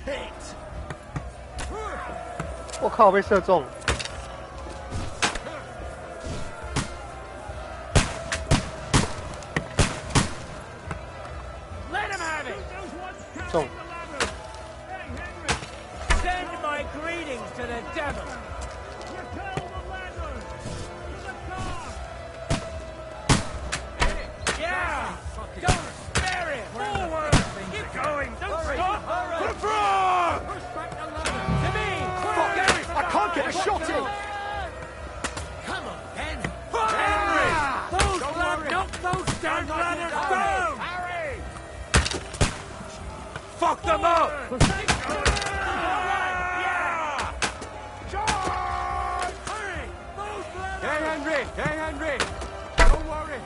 Hit! 我靠，被射中。Let him have it! 中。 Send my greetings to the devil! Yeah! Don't spare it! Forward! Keep going! Don't stop! To the front! To me! Fuck it! I can't get a shot in! Come on, Ben! Henry! Those knock those damn ladders down! Harry! Fuck them up! Henry! Don't worry.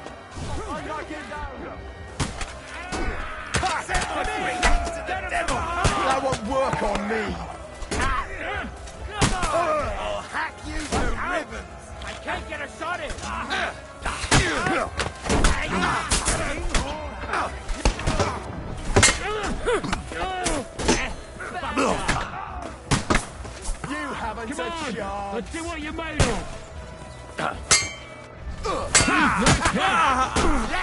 I got you down. That won't work on me. I'll hack you to ribbons. I can't get a shot in. You haven't Come on, a chance. let's see what you're made of. Let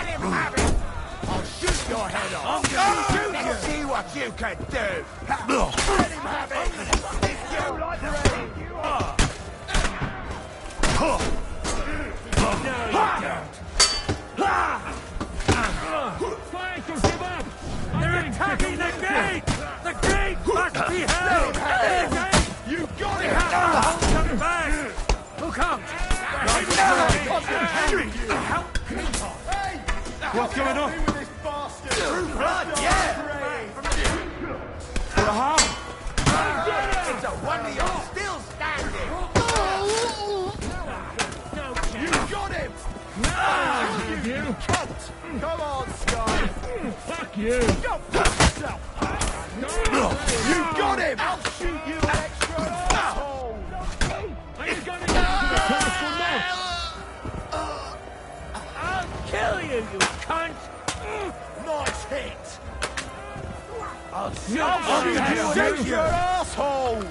him have it. I'll shoot your head off. Let's see what you can do. Let him have it. If you like the rain, you are. No, you don't. Fire to give up. They're attacking the gate. The gate must be held. You got it. Hold them back. Who comes? What's going on? True blood, yeah! It's a wonder you're still standing! You got him! You Cunt! Come on, Sky! fuck you. Go fuck yourself! You got him! I'll shoot you an extra asshole! Are you going to get to the castle now? I'll kill you, you cunt! Nice hit! I'll shoot you an extra asshole!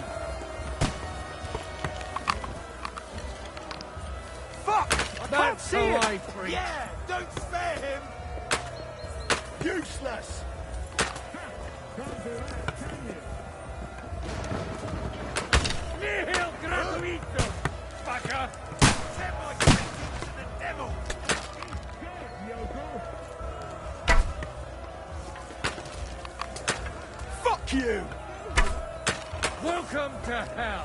Fuck! I can't see it! Yeah! Don't spare him! Useless! Nihil gratuito, fucker! Send my greetings to the devil! Fuck you! Welcome to hell!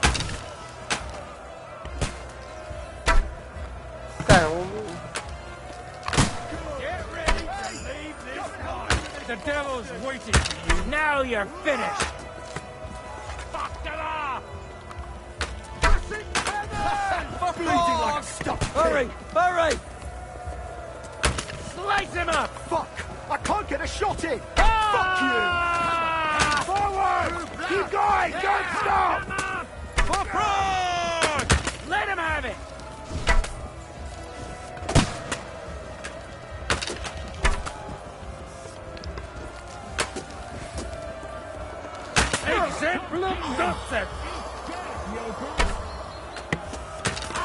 干我们 Get ready to leave this life! The devil's waiting for you. Now you're finished! Fuck it off! Bleeding like a stuffed pig. Hurry! Hurry! Slice him up! Fuck! I can't get a shot in! Ah! Fuck you! Forward! Keep going! Don't stop! Forward! Let him have it! Exemplum nonsense!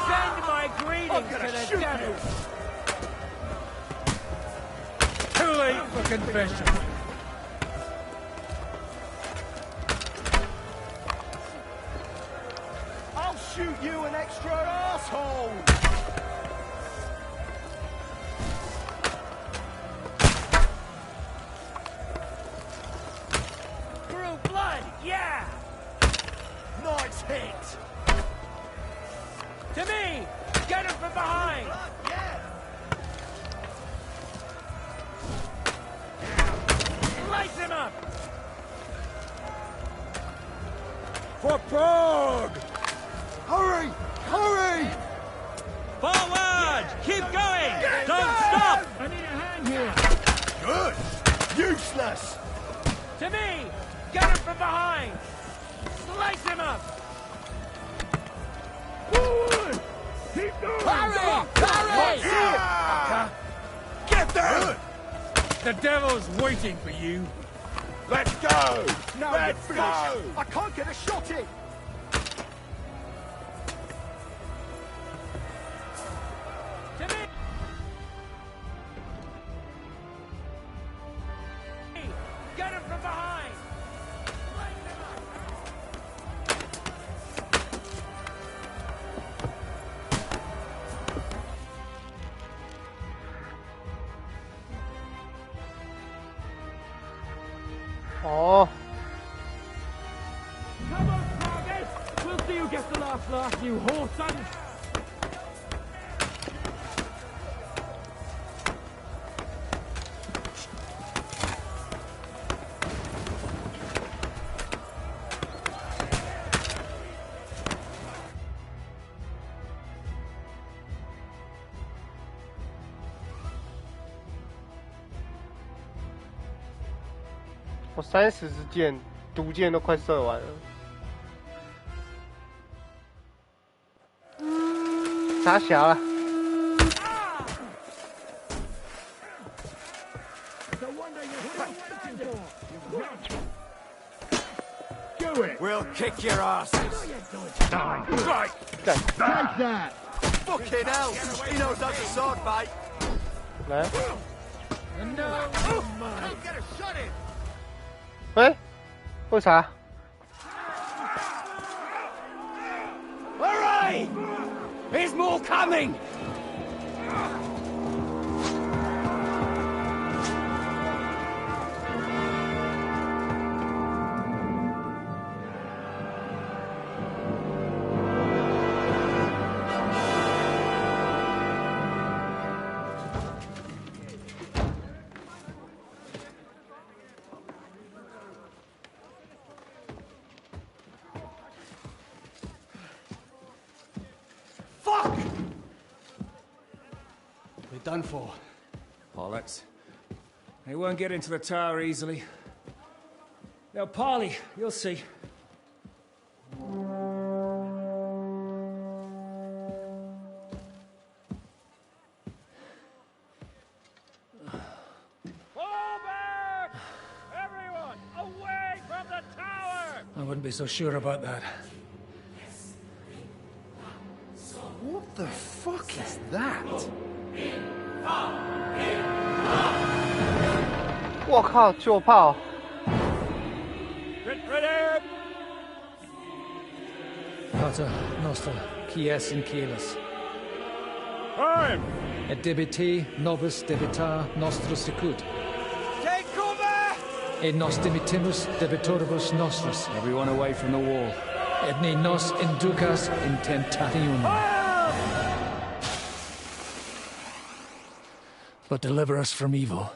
Send my greetings to the devil! Too late for confession. I'll shoot you an extra asshole! Through blood, yeah! Nice hit! To me! Get him from behind! Yeah! Slice him up! For Prague! Hurry! Hurry! Forward! Keep going! Don't stop! I need a hand here. Good! Useless! To me! Get him from behind! Slice him up! Forward! Keep going. Hurry! Hurry! Get there! The devil's waiting for you. Let's go! Now Let's go! I can't get a shot in! To me! Get him from behind! Slice him up! Oh, Come on, Target. We'll see who gets the last laugh, you whoreson. 我30支箭，毒箭都快射完了。傻小了。We'll kick your asses. Right. Take that. Fucking hell. He knows how to sword fight. 来。 No. Get a shot in. 哎，为啥？ All right. There's more coming. Fuck! We're done for. Bollocks. They won't get into the tower easily. They'll parley, you'll see. Everyone, away from the tower! I wouldn't be so sure about that. What the fuck is that? 我靠，旧炮！ Ready! Pater Noster, qui es in caelis. Time! Et debiti nobis debitar nostros sicut. Take cover! Et nos dimitimus debitoribus nostris. Everyone away from the wall. Et ne nos inducas in tentationem. But deliver us from evil.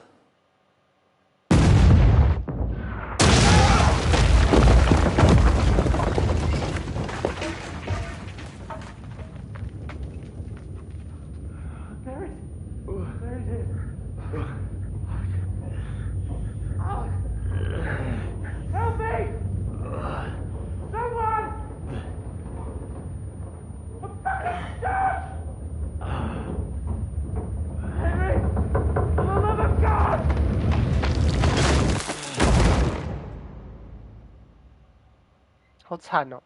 Help me! Someone! I'm fucking stuck! Henry! For the love of God! 好惨哦！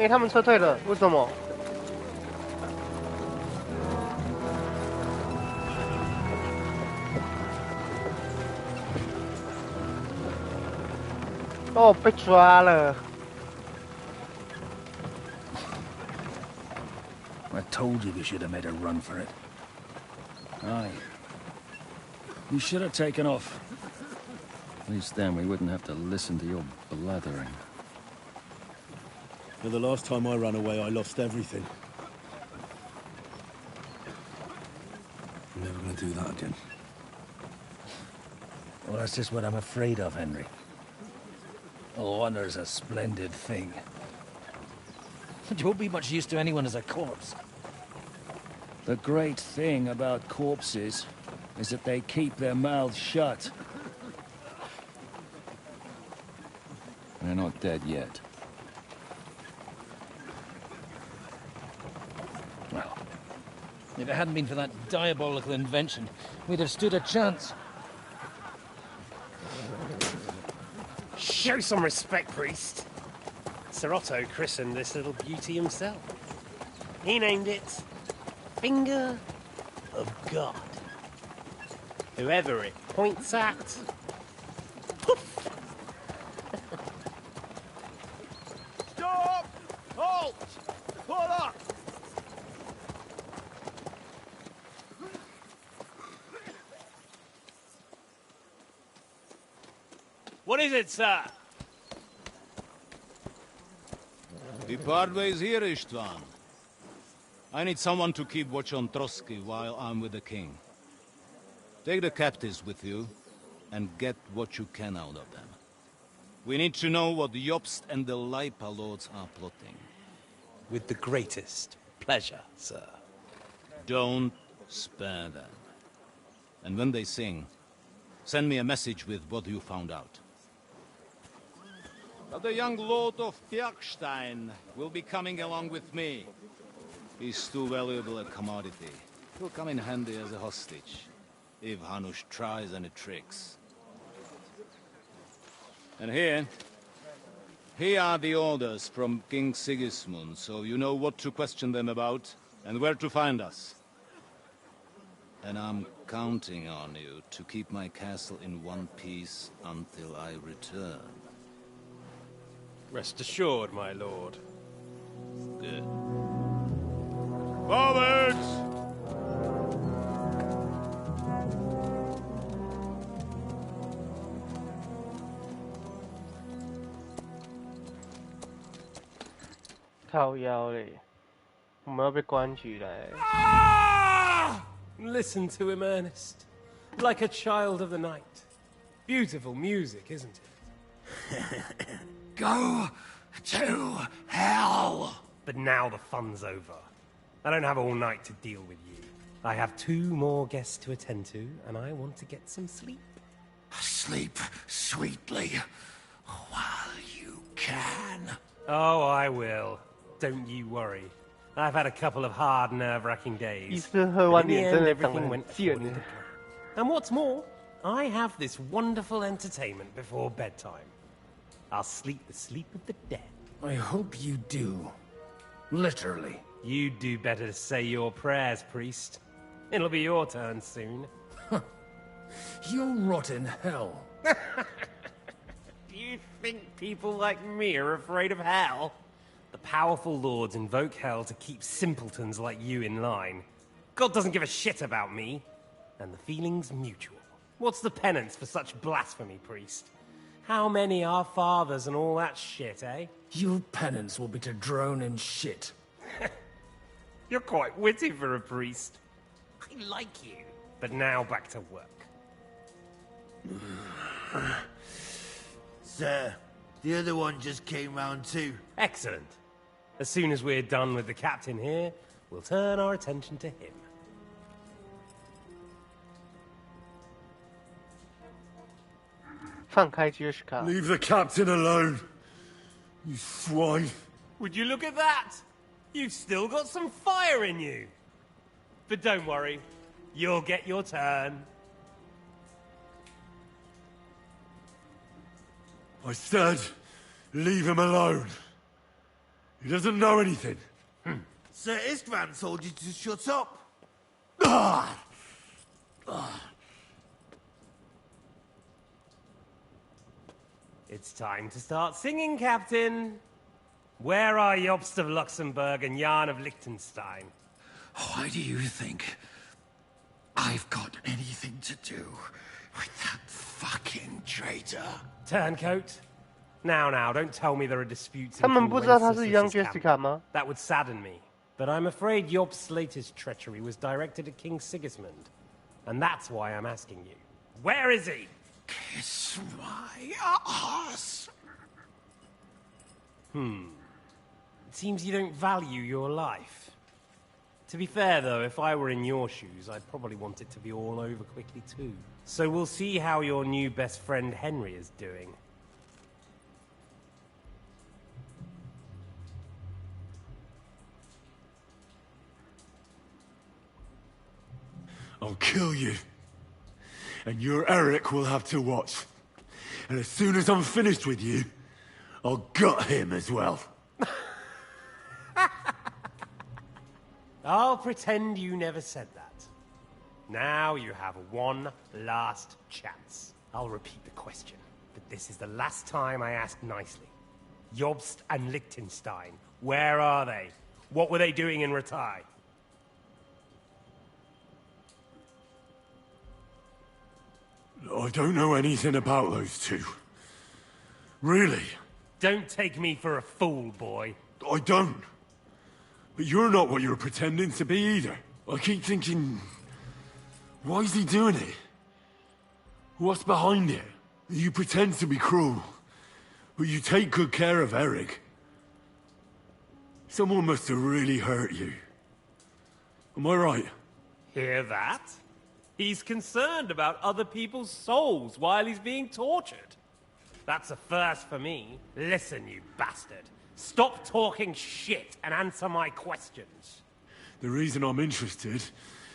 他们撤退了，为什么？哦，被抓了！ I told you we should have made a run for it. Aye. You should have taken off. At least then we wouldn't have to listen to your blathering. And the last time I ran away, I lost everything. I'm never gonna do that again. Well, that's just what I'm afraid of, Henry. Honor's a splendid thing. But you won't be much use to anyone as a corpse. The great thing about corpses is that they keep their mouths shut. They're not dead yet. Well, if it hadn't been for that diabolical invention, we'd have stood a chance. Show some respect, priest. Sir Otto christened this little beauty himself. He named it Finger of God. Whoever it points at, poof! Stop! Halt! Pull up! What is it, sir? The Pardway's here, Istvan. I need someone to keep watch on Trotsky while I'm with the king. Take the captives with you, and get what you can out of them. We need to know what Jobst and the Leipa lords are plotting. With the greatest pleasure, sir. Don't spare them. And when they sing, send me a message with what you found out. But the young lord of Bjergstein will be coming along with me. He's too valuable a commodity. He'll come in handy as a hostage, if Hanush tries any tricks. And here are the orders from King Sigismund, so you know what to question them about, and where to find us. And I'm counting on you to keep my castle in one piece until I return. Rest assured, my lord. Good. Forwards!靠腰嘞，我们要被关起来。 Listen to him, Ernest. Like a child of the night. Beautiful music, isn't it? Go to hell! But now the fun's over. I don't have all night to deal with you. I have 2 more guests to attend to, and I want to get some sleep. Sleep sweetly while you can. Oh, I will. Don't you worry. I've had a couple of hard, nerve-wracking days. 一次喝完 In the 脸 end, 真的长得 everything 很 went 贱 according 呢 to。plan. And what's more, I have this wonderful entertainment before bedtime. I'll sleep the sleep of the dead. I hope you do. Literally. You'd do better to say your prayers, priest. It'll be your turn soon. You'll rot in hell. You think people like me are afraid of hell? The powerful lords invoke hell to keep simpletons like you in line. God doesn't give a shit about me. And the feeling's mutual. What's the penance for such blasphemy, priest? How many are fathers and all that shit, eh? Your penance will be to drown in shit. You're quite witty for a priest. I like you. But now back to work. Sir, the other one just came round too. Excellent. As soon as we're done with the captain here, we'll turn our attention to him. Leave the captain alone, you swine. Would you look at that? You've still got some fire in you. But don't worry, you'll get your turn. I said, leave him alone. He doesn't know anything. Sir Istvan told you to shut up. It's time to start singing, Captain. Where are Jobst of Luxembourg and Jan of Liechtenstein? Why do you think I've got anything to do with that fucking traitor? Turncoat? Now, don't tell me there are disputes 他们 in 不知道她 King 是 Wenceslas's Young camp. Jessica 吗？ That would sadden me. But I'm afraid Jobst's latest treachery was directed at King Sigismund. And that's why I'm asking you. Where is he? Kiss my ass. It seems you don't value your life. To be fair, though, if I were in your shoes, I'd probably want it to be all over quickly, too. So we'll see how your new best friend Henry is doing. I'll kill you. And your Eric will have to watch. And as soon as I'm finished with you, I'll gut him as well. I'll pretend you never said that. Now you have one last chance. I'll repeat the question, but this is the last time I ask nicely. Jobst and Liechtenstein, where are they? What were they doing in Ratai? I don't know anything about those two. Really? Don't take me for a fool, boy. I don't. But you're not what you're pretending to be either. I keep thinking, why is he doing it? What's behind it? You pretend to be cruel, But you take good care of Eric. Someone must have really hurt you. Am I right? Hear that? He's concerned about other people's souls while he's being tortured. That's a first for me. Listen, you bastard. Stop talking shit and answer my questions. The reason I'm interested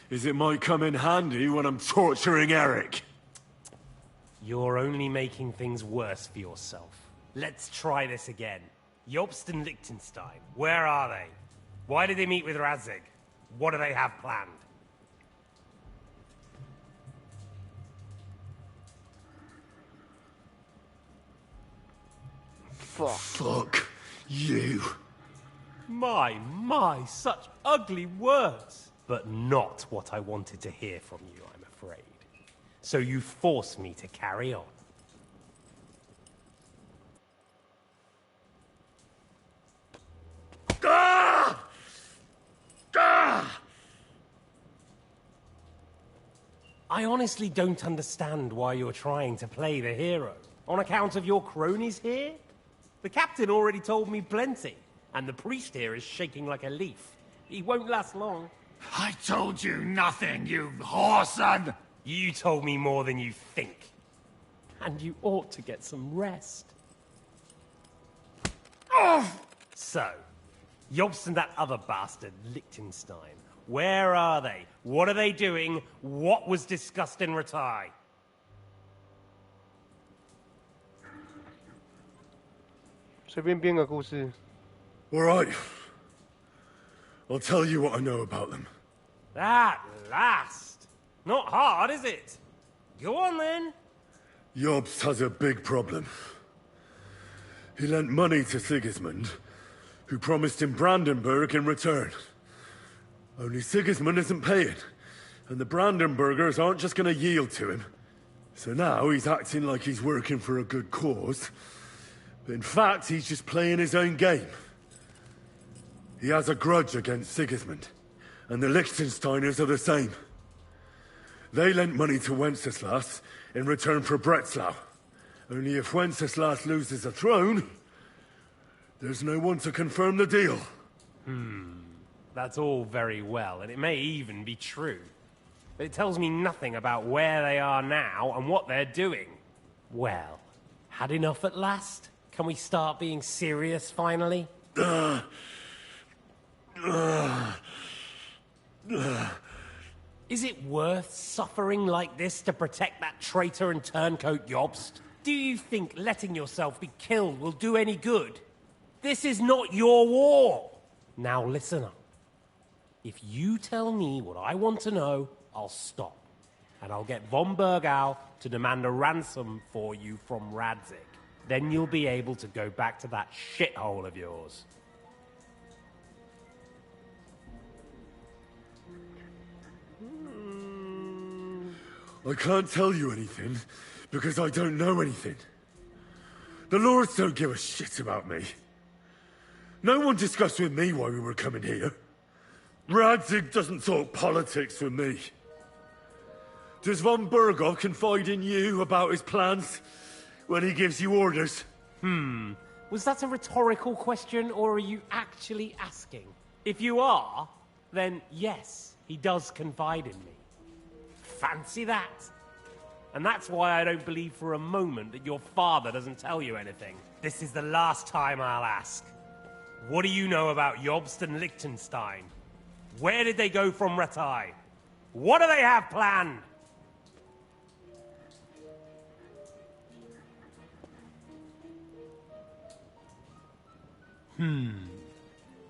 is it might come in handy when I'm torturing Eric. You're only making things worse for yourself. Let's try this again. Jobst and Liechtenstein, where are they? Why did they meet with Radzig? What do they have planned? Fuck you. My, such ugly words. But not what I wanted to hear from you, I'm afraid. So you force me to carry on. Ah! Ah! I honestly don't understand why you're trying to play the hero. On account of your cronies here? The captain already told me plenty, and the priest here is shaking like a leaf. He won't last long. I told you nothing, you whoreson! You told me more than you think. And you ought to get some rest. Oh! So, Jobst and that other bastard, Liechtenstein. Where are they? What are they doing? What was discussed in Ratai? Alright. I'll tell you what I know about them. At last! Not hard, is it? Go on then. Jobst has a big problem. He lent money to Sigismund, who promised him Brandenburg in return. Only Sigismund isn't paying, and the Brandenburgers aren't just gonna yield to him. So now he's acting like he's working for a good cause, but in fact he's just playing his own game. He has a grudge against Sigismund, and the Liechtensteiners are the same. They lent money to Wenceslas in return for Breslau. Only if Wenceslas loses the throne, there's no one to confirm the deal. That's all very well, and it may even be true. But it tells me nothing about where they are now and what they're doing. Well, had enough at last? Can we start being serious finally? Is it worth suffering like this to protect that traitor and turncoat Jobst? Do you think letting yourself be killed will do any good? This is not your war! Now listen up. If you tell me what I want to know, I'll stop. And I'll get von Bergau to demand a ransom for you from Radzig. Then you'll be able to go back to that shithole of yours. I can't tell you anything, because I don't know anything. The Lords don't give a shit about me. No one discussed with me why we were coming here. Radzig doesn't talk politics with me. Does von Berghoff confide in you about his plans when he gives you orders? Was that a rhetorical question, or are you actually asking? If you are, then yes, he does confide in me. Fancy that. And that's why I don't believe for a moment that your father doesn't tell you anything. This is the last time I'll ask. What do you know about Jobst and Liechtenstein? Where did they go from Ratai? What do they have planned?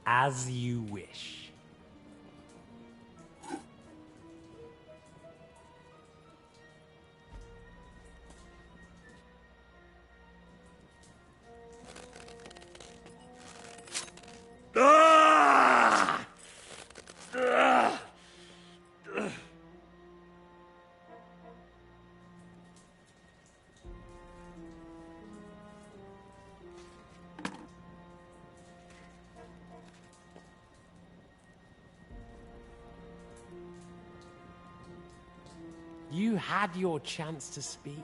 As you wish. Ah! Ah! You had your chance to speak.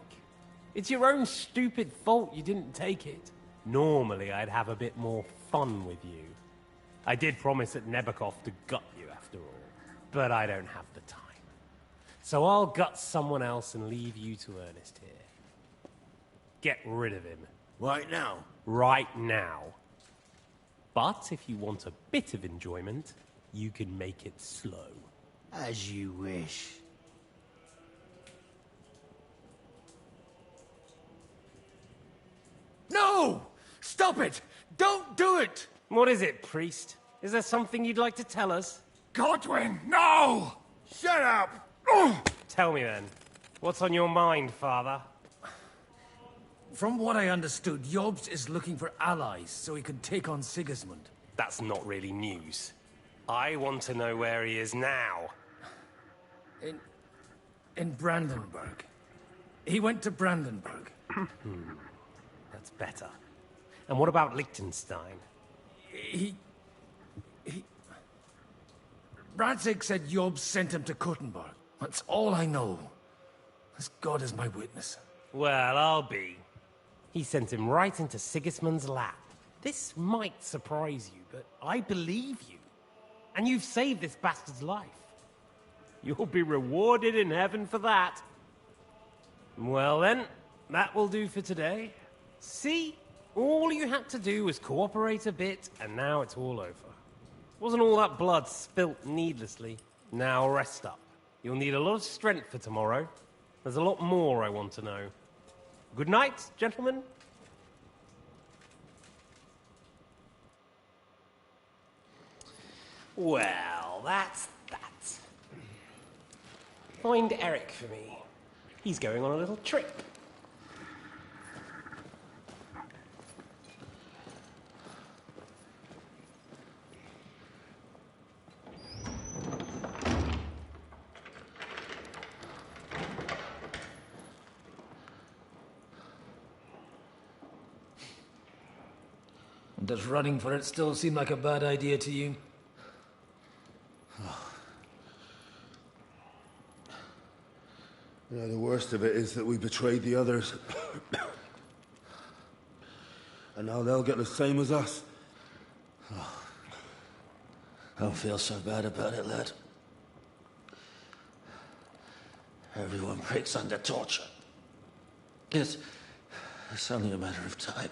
It's your own stupid fault you didn't take it. Normally, I'd have a bit more fun with you. I did promise at Nebakov to gut you after all, but I don't have the time. So I'll gut someone else and leave you to Ernest here. Get rid of him. Right now? Right now. But if you want a bit of enjoyment, you can make it slow. As you wish. No! Stop it! Don't do it! What is it, priest? Is there something you'd like to tell us? Godwin, no! Shut up! Tell me then. What's on your mind, father? From what I understood, Jobs is looking for allies so he can take on Sigismund. That's not really news. I want to know where he is now. In Brandenburg. He went to Brandenburg. That's better. And what about Liechtenstein? Radzig said Jobs sent him to Kuttenberg. That's all I know. As God is my witness. Well, I'll be. He sent him right into Sigismund's lap. This might surprise you, but I believe you. And you've saved this bastard's life. You'll be rewarded in heaven for that. Well then, that will do for today. See? All you had to do was cooperate a bit, and now it's all over. Wasn't all that blood spilt needlessly. Now rest up. You'll need a lot of strength for tomorrow. There's a lot more I want to know. Good night, gentlemen. Well, that's that. Find Eric for me. He's going on a little trip. Does running for it still seem like a bad idea to you? You know, the worst of it is that we betrayed the others. And now they'll get the same as us. Don't feel so bad about it, lad. Everyone breaks under torture. It's only a matter of time.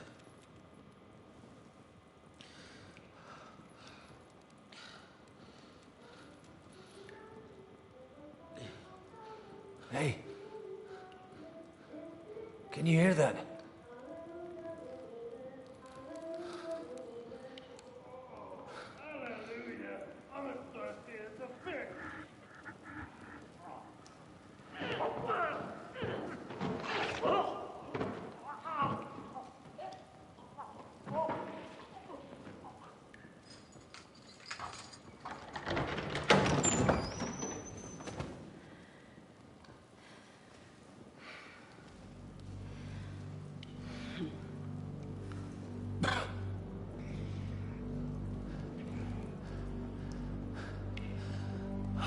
Hey. Can you hear that?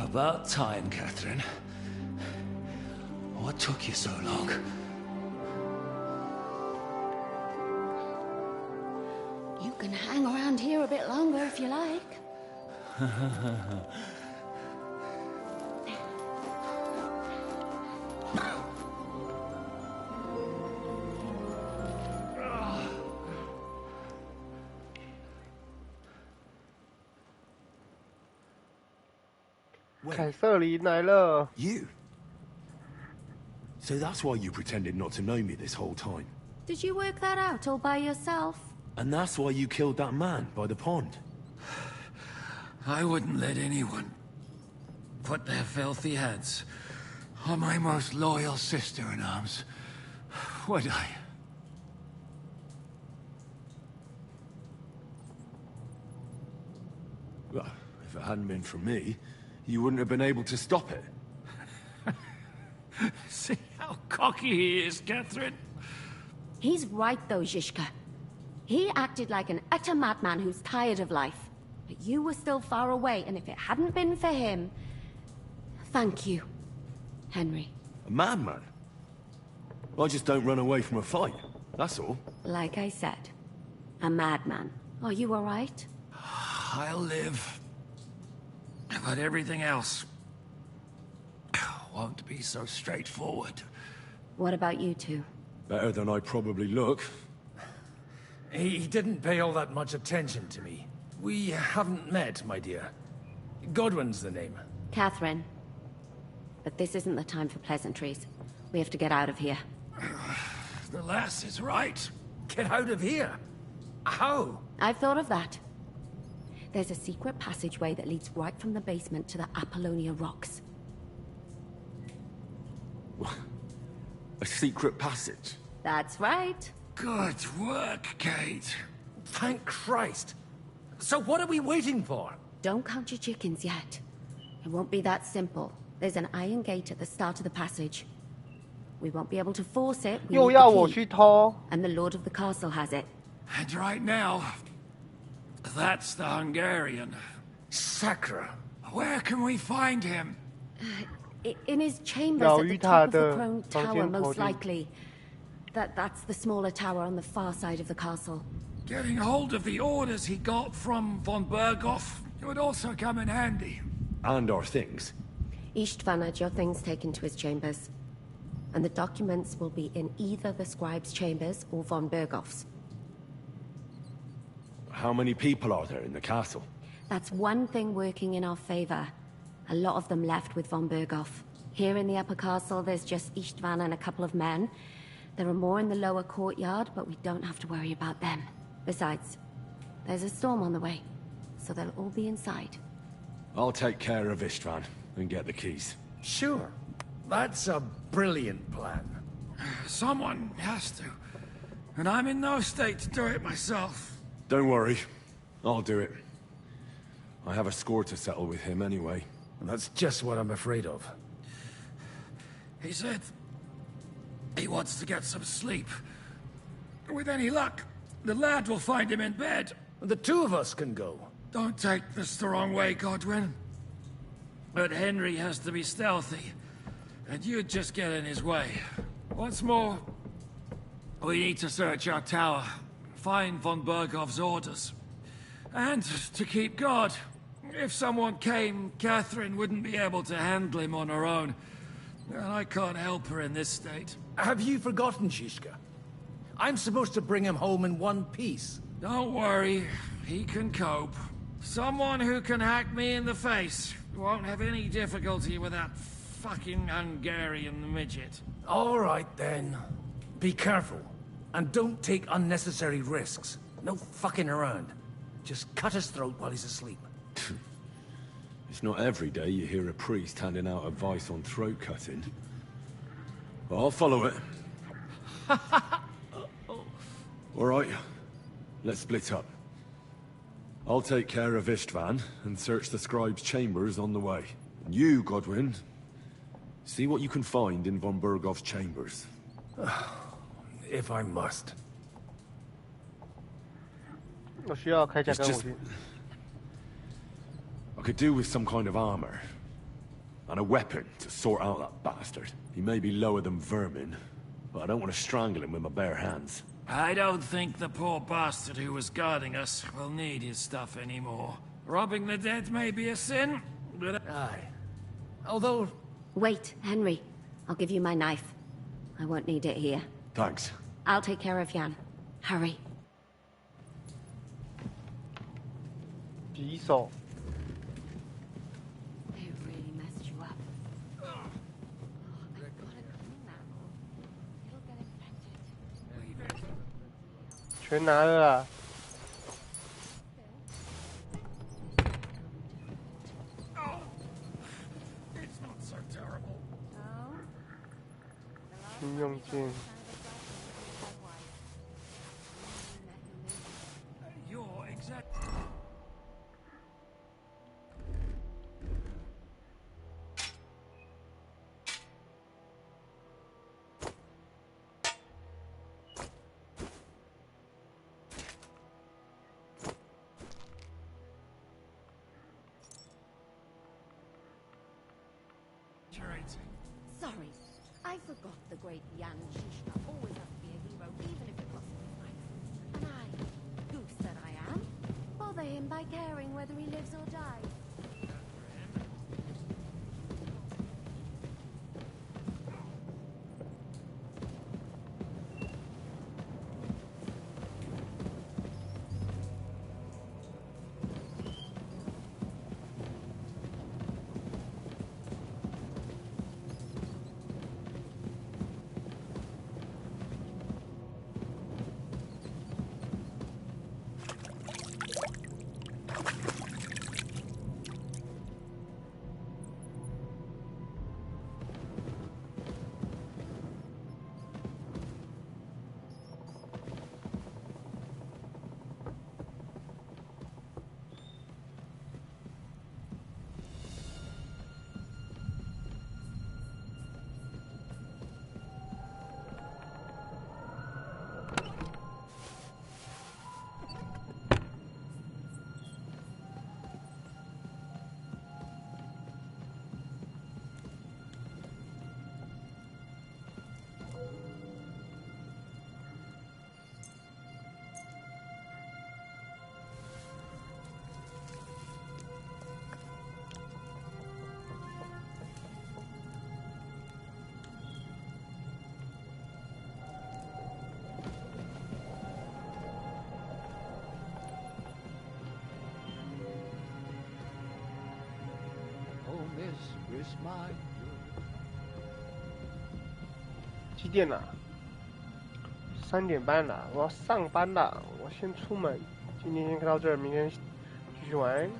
About time, Catherine. What took you so long? You can hang around here a bit longer if you like.凯瑟琳来了。 You? So that's why you pretended not to know me this whole time. Did you work that out all by yourself? And that's why you killed that man by the pond. I wouldn't let anyone put their filthy hands on my most loyal sister-in-arms, would I? Well, if it hadn't been for me, you wouldn't have been able to stop it. See how cocky he is, Catherine? He's right though, Zizka. He acted like an utter madman who's tired of life. But you were still far away, and if it hadn't been for him... Thank you, Henry. A madman? I just don't run away from a fight, that's all. Like I said, A madman. Are you all right? I'll live. But everything else won't be so straightforward. What about you two? Better than I probably look. He didn't pay all that much attention to me. We haven't met, my dear. Godwin's the name. Catherine. But this isn't the time for pleasantries. We have to get out of here. The lass is right. Get out of here? How? I've thought of that. There's a secret passageway that leads right from the basement to the Apollonia Rocks. A secret passage? That's right. Good work, Kate. Thank Christ. So what are we waiting for? Don't count your chickens yet. It won't be that simple. There's an iron gate at the start of the passage. We won't be able to force it. We 又 need 要 the 我 key. 去偷。 And the Lord of the Castle has it. And right now, that's the Hungarian. Sacra. Where can we find him? In his chambers at the top of the Crone Tower, most 房间 likely. That's the smaller tower on the far side of the castle. Getting hold of the orders he got from von Berghoff would also come in handy. And our things. Istvan had your things taken to his chambers. And the documents will be in either the scribe's chambers or von Berghoff's. How many people are there in the castle? That's one thing working in our favor. A lot of them left with von Berghoff. Here in the upper castle, there's just Istvan and a couple of men. There are more in the lower courtyard, but we don't have to worry about them. Besides, there's a storm on the way, so they'll all be inside. I'll take care of Istvan and get the keys. Sure. That's a brilliant plan. Someone has to. And I'm in no state to do it myself. Don't worry. I'll do it. I have a score to settle with him anyway. And that's just what I'm afraid of. He said he wants to get some sleep. With any luck, the lad will find him in bed. The two of us can go. Don't take this the wrong way, Godwin. But Henry has to be stealthy, and you'd just get in his way. What's more, we need to search our tower, find von Berghoff's orders, and to keep guard. If someone came, Catherine wouldn't be able to handle him on her own, and I can't help her in this state. Have you forgotten, Shishka? I'm supposed to bring him home in one piece. Don't worry, he can cope. Someone who can hack me in the face won't have any difficulty with that fucking Hungarian midget. All right, then. Be careful. And don't take unnecessary risks. No fucking around. Just cut his throat while he's asleep. It's not every day you hear a priest handing out advice on throat cutting. But I'll follow it. All right, let's split up. I'll take care of Istvan and search the scribe's chambers on the way. And you, Godwin, see what you can find in von Berghoff's chambers. If I must. 我需要铠甲 It's 跟武 just... 器。 I could do with some kind of armor. And a weapon to sort out that bastard. He may be lower than vermin, but I don't want to strangle him with my bare hands. I don't think the poor bastard who was guarding us will need his stuff anymore. Robbing the dead may be a sin, but... Aye. Although... Wait, Henry. I'll give you my knife. I won't need it here. Thanks. I'll take care of Jan. Hurry. 匕首。 They really messed you up. Oh, I gotta clean that. It'll get infected. 全拿了啦。 It's not so terrible. 军用剑。 You're exact. Sorry, I forgot the great Jan Žižka always has to be a hero, even if it costs his life. And I, caring whether he lives or dies.几点了？3点半了，我要上班了，我先出门。今天先到这儿，明天继续玩。